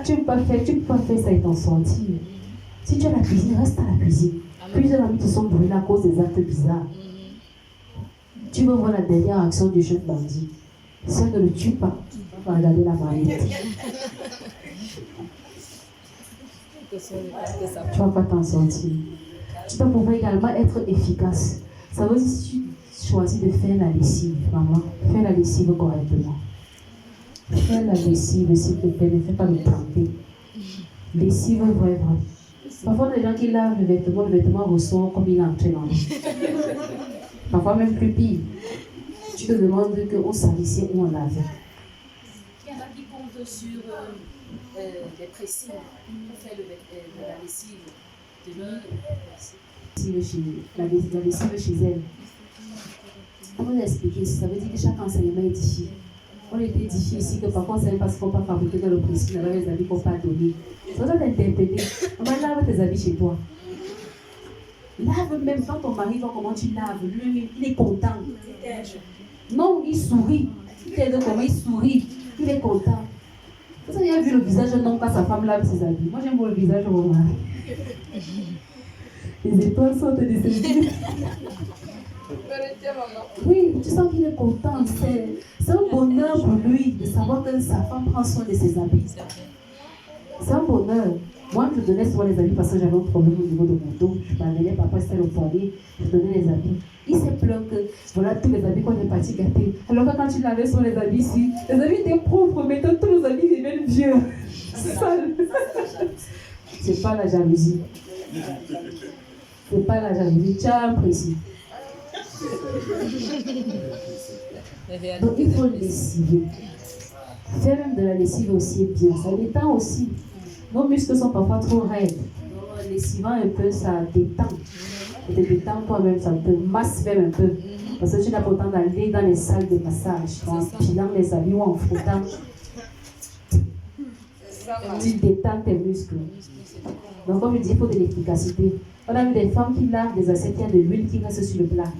Tu peux pas faire ça et t'en sortir. Si tu es à la cuisine, reste à la cuisine. Plusieurs amis te sont brûlés à cause des actes bizarres. Tu veux voir la dernière action du jeune bandit. Si on ne le tue pas, on va regarder la mariette. Tu ne vas pas t'en sortir. Tu dois pouvoir également être efficace. Ça veut dire si tu choisis de faire la lessive, maman, fais la lessive correctement. Fais la lessive, s'il te plaît, ne fais pas le planter. Lessive vrai. Parfois, les gens qui lavent le vêtement ressort comme il est entré dans l'eau. Parfois, même plus pire. Tu te demandes qu'on salissait ou on lavait. Il y en a qui comptent sur des pressings pour faire la lessive de leur la lessive chez elle. Comment l'expliquer? Ça veut dire que chaque enseignement est édifié. On est édifié ici que parfois, c'est parce qu'on ne peut pas fabriquer dans le pressing, alors les habits qu'on ne peut pas donner. Ça doit t'interpeller. On va laver tes habits chez toi. Lave même quand ton mari voit comment tu laves. Lui, il est content. Non, il sourit. Il t'aide comment il sourit. Il est content. Vous avez vu le visage d'un homme quand sa femme lave ses habits. Moi, j'aime voir le visage de mon mari. Les étoiles sortent de ses yeux. Oui, tu sens qu'il est content. C'est un bonheur pour lui de savoir que sa femme prend soin de ses habits. C'est un bonheur. Moi, je donnais souvent les habits parce que j'avais un problème au niveau de mon dos. Je m'amenais, papa c'était au poignet, je donnais les habits. Il s'est plaint que voilà tous les habits qu'on est parti gâter. Alors que quand tu lavais sur les habits ici, les habits étaient propres, mais tous les habits deviennent vieux. Sales. C'est pas la jalousie. C'est pas la jalousie. Tu as un précis. Donc il faut lessiver. Faire même de la lessive aussi est bien. Ça détend aussi. Nos muscles sont parfois trop raides. Donc lessivant un peu, ça détend. Ça te détend toi-même, ça te masse même un peu. Parce que tu n'as pas autant d'aller dans les salles de massage, en pilant les habits ou en frottant. Tu détends tes muscles. Donc comme je dis, il faut de l'efficacité. On a vu des femmes qui lavent des assiettes, il y a de l'huile qui reste sur le plat.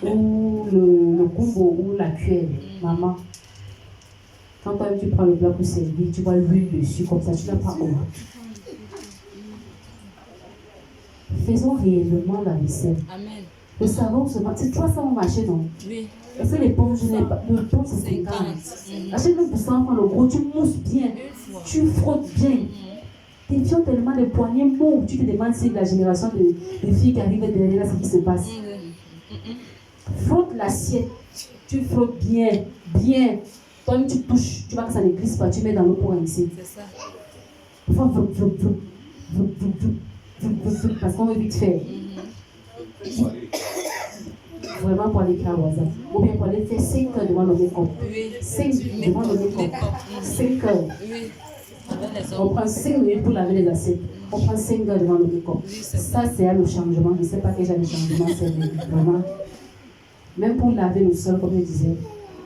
Ou le gumbo ou la cuillère. Maman, quand toi tu prends le plat pour servir, tu vois l'huile dessus, comme ça, tu n'as pas honte. Faisons réellement la vaisselle. Amen. Le savon, c'est 300 au marché, non? Oui. Parce que les pommes, je n'ai pas. Le pomme, c'est 50. Achète-le pour 100 francs le gros, tu mousses bien, tu frottes bien. Tes filles ont tellement de poignets mous. Tu te demandes si la génération de filles qui arrivent derrière là, ce qui se passe. Frotte l'assiette, tu frottes bien, bien. Toi, tu touches, tu vois que ça ne glisse pas, tu mets dans l'eau pour rincer. C'est ça. Parce qu'on veut vite faire. Vraiment pour aller faire au hasard. Ou bien pour aller faire 5 heures devant le make-up. 5 devant le make-up. 5 heures. On prend 5 minutes pour laver les assiettes. On prend 5 heures devant le make-up. Ça, c'est le changement. Je ne sais pas quel genre de changement c'est vraiment. Même pour laver le sol, comme je disais,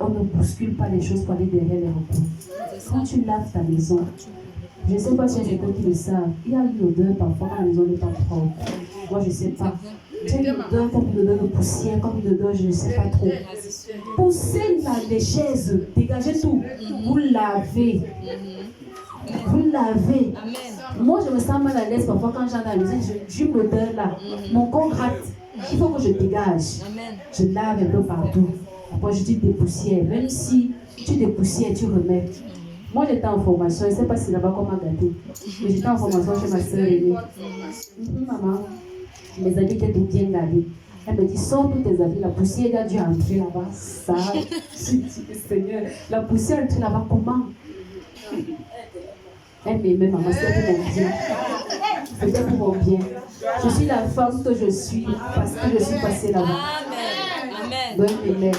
on ne bouscule pas les choses pour aller derrière les recours. Quand tu laves ta maison, je ne sais pas si il y a quelqu'un qui le savent, il y a une odeur parfois quand la maison n'est pas propre. Moi, je ne sais pas. Tu as une odeur comme une odeur de poussière, comme une odeur, je ne sais pas trop. Poussez les chaises, dégagez tout. Vous lavez. Vous lavez. Moi, je me sens mal à l'aise parfois quand j'en ai la maison. J'ai une odeur là. Mon corps gratte. Il faut que je dégage. Je lave un peu partout. Après, je dis des poussières. Même si tu dépoussières, tu remets. Moi, j'étais en formation. Je ne sais pas si c'est là-bas qu'on m'a gâté. Mais j'étais en formation chez ma soeur aînée. Maman, mes habits étaient bien lavés. Elle me dit, sors tous tes habits. La poussière a dû entrer là-bas. Ça, je dis, Seigneur, la poussière est là-bas comment? Elle m'aimait, maman, c'était pour mon bien. C'était pour mon bien. Je suis la femme que je suis parce que je suis passée là-bas. Amen. Donc, elle m'aimait,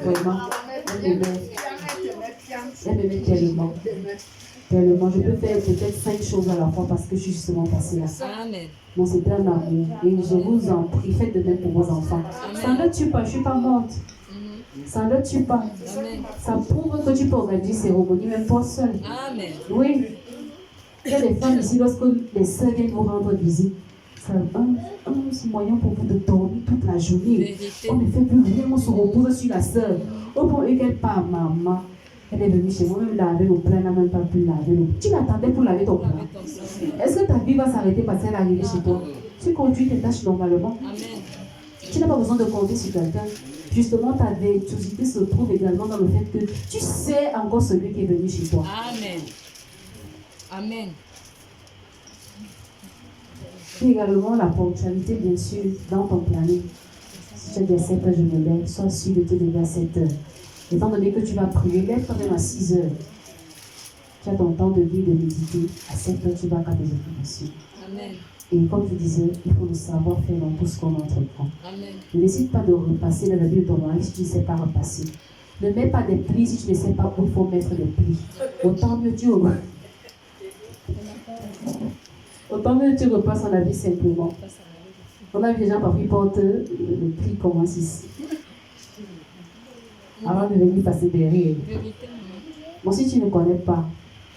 vraiment. Elle m'aimait. Elle m'aimait tellement. Tellement. Je peux faire peut-être 5 choses à la fois parce que je suis justement passée là. Amen. Bon, c'était un amour. Et je vous en prie, faites de même pour vos enfants. Ça ne tue pas, je ne suis pas morte. Ça ne tue pas. Ça prouve que tu peux organiser cérémonie, même toi seul. Amen. Oui. Il y a des femmes ici, lorsque les sœurs viennent vous rendre visite, c'est un moyen pour vous de dormir toute la journée. On ne fait plus rien, on se repose sur la sœur. Au point où qu'elle part, maman, elle est venue chez moi, même laver le plat, elle n'a même pas pu laver l'eau. Tu l'attendais pour laver ton plat. Est-ce que ta vie va s'arrêter parce qu'elle est arrivée chez toi? Tu conduis tes tâches normalement. Tu n'as pas besoin de compter sur quelqu'un. Justement, ta virtuosité se trouve également dans le fait que tu sais encore celui qui est venu chez toi. Amen. Amen. Et également la ponctualité, bien sûr, dans ton planning. Si tu as dit à 7 heures, je me lève, sois sûr de te lever à 7 heures. Étant donné que tu vas prier, lève quand même à 6 heures. Tu as ton temps de vie, de méditer. À 7 heures, tu vas à tes occupations. Amen. Et comme je disais, il faut le savoir faire dans tout ce qu'on entreprend. Amen. Ne décide pas de repasser dans la vie de ton mari si tu ne sais pas repasser. Ne mets pas des plis si tu ne sais pas où il faut mettre des plis. Autant mieux tu repasses en la vie simplement. On a vu des gens parfois ils portent le pli commence ici. Avant de venir passer derrière. Bon, si tu ne connais pas,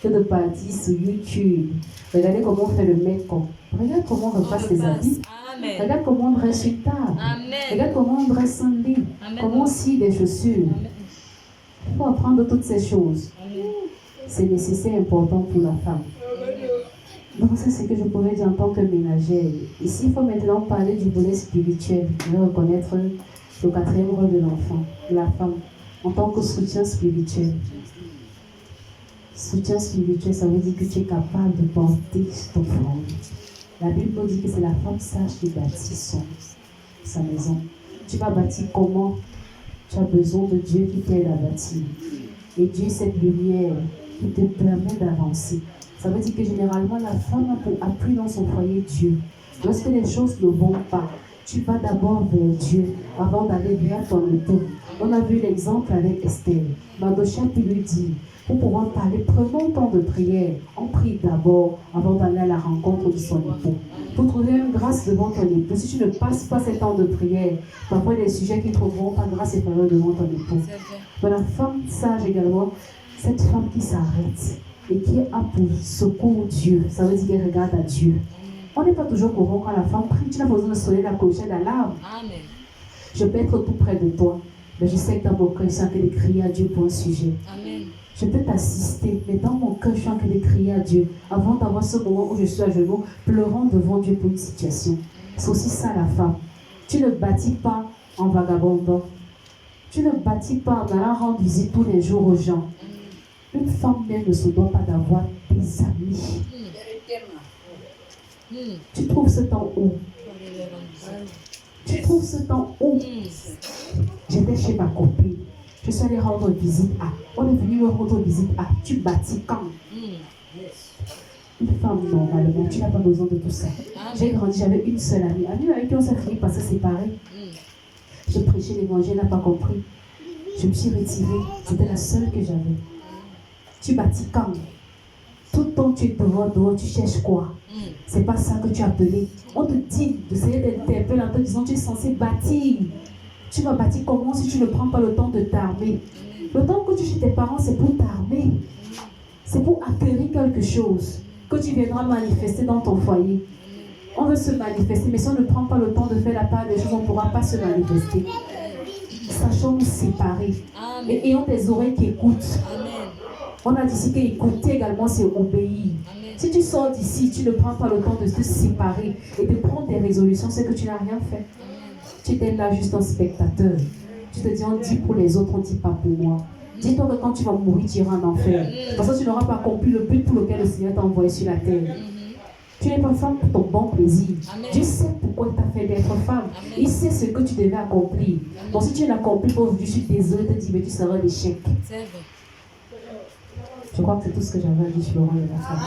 que de partir sur YouTube, regardez comment on fait le make-up. Regarde comment on repasse tes habits. Amen. Regarde comment on dresse une table. Amen. Regarde comment on dresse un lit. Amen. Comment on scie des chaussures. Il faut apprendre toutes ces choses. Amen. C'est nécessaire et important pour la femme. Donc ça, c'est ce que je pourrais dire en tant que ménagère. Ici, il faut maintenant parler du volet spirituel. Je vais reconnaître le 4e rôle de l'enfant, de la femme, en tant que soutien spirituel. Soutien spirituel, ça veut dire que tu es capable de porter ton foyer. La Bible nous dit que c'est la femme sage qui bâtit sa maison. Tu vas bâtir comment? Tu as besoin de Dieu qui t'aide à bâtir. Et Dieu, cette lumière qui te permet d'avancer. Ça veut dire que généralement, la femme a pour appui dans son foyer Dieu. Lorsque les choses ne vont pas, tu vas d'abord vers Dieu avant d'aller vers ton époux. On a vu l'exemple avec Esther. Mardochée pu lui dire, pour pouvoir parler, prenons le temps de prière. On prie d'abord avant d'aller à la rencontre de son époux. Pour trouver une grâce devant ton époux, si tu ne passes pas ce temps de prière, parfois il y a des sujets qui ne trouveront pas grâce et faveur devant ton époux. Mais la femme sage également, cette femme qui s'arrête et qui a pour secours Dieu, ça veut dire qu'elle regarde à Dieu. On n'est pas toujours courant quand la femme prie, tu n'as pas besoin de sonner la clochette d'alarme. Amen. Je peux être tout près de toi, mais je sais que dans mon cœur, je suis en train de crier à Dieu pour un sujet. Amen. Je peux t'assister, mais dans mon cœur, je suis en train de crier à Dieu avant d'avoir ce moment où je suis à genoux, pleurant devant Dieu pour une situation. C'est aussi ça la femme. Tu ne bâtis pas en vagabondant. Tu ne bâtis pas en allant rendre visite tous les jours aux gens. Une femme même ne se doit pas d'avoir des amis. Tu trouves ce temps où? Tu trouves ce temps où? J'étais chez ma copine. Je suis allée rendre visite à. On est venu me rendre visite à. Tu bâtis quand? Une femme, normalement, tu n'as pas besoin de tout ça. J'ai grandi, j'avais une seule amie. Amie avec qui on s'est fini par se séparer. Je prêchais l'évangile, elle n'a pas compris. Je me suis retirée. C'était la seule que j'avais. Tu bâtis quand? Tout le temps tu es dehors, tu cherches quoi? C'est pas ça que tu as appelé. On te dit d'essayer d'interpeller en te disant tu es censé bâtir. Tu vas bâtir comment si tu ne prends pas le temps de t'armer? Le temps que tu es chez tes parents, c'est pour t'armer. C'est pour acquérir quelque chose que tu viendras manifester dans ton foyer. On veut se manifester, mais si on ne prend pas le temps de faire la part des choses, on ne pourra pas se manifester. Sachons nous séparer. Et ayons des oreilles qui écoutent. On a dit ici qu'écouter également, c'est obéir. Si tu sors d'ici, tu ne prends pas le temps de te séparer et de prendre des résolutions, c'est que tu n'as rien fait. Tu étais là juste en spectateur. Tu te dis, on dit pour les autres, on ne dit pas pour moi. Dis-toi que quand tu vas mourir, tu iras en enfer. Parce que tu n'auras pas accompli le but pour lequel le Seigneur t'a envoyé sur la terre. Tu n'es pas femme pour ton bon plaisir. Dieu sait pourquoi il t'a fait d'être femme. Il sait ce que tu devais accomplir. Donc si tu n'accomplis pas, je suis désolée de te dire, mais tu seras l'échec. Je crois que c'est tout ce que j'avais à dire sur Laurent et la femme.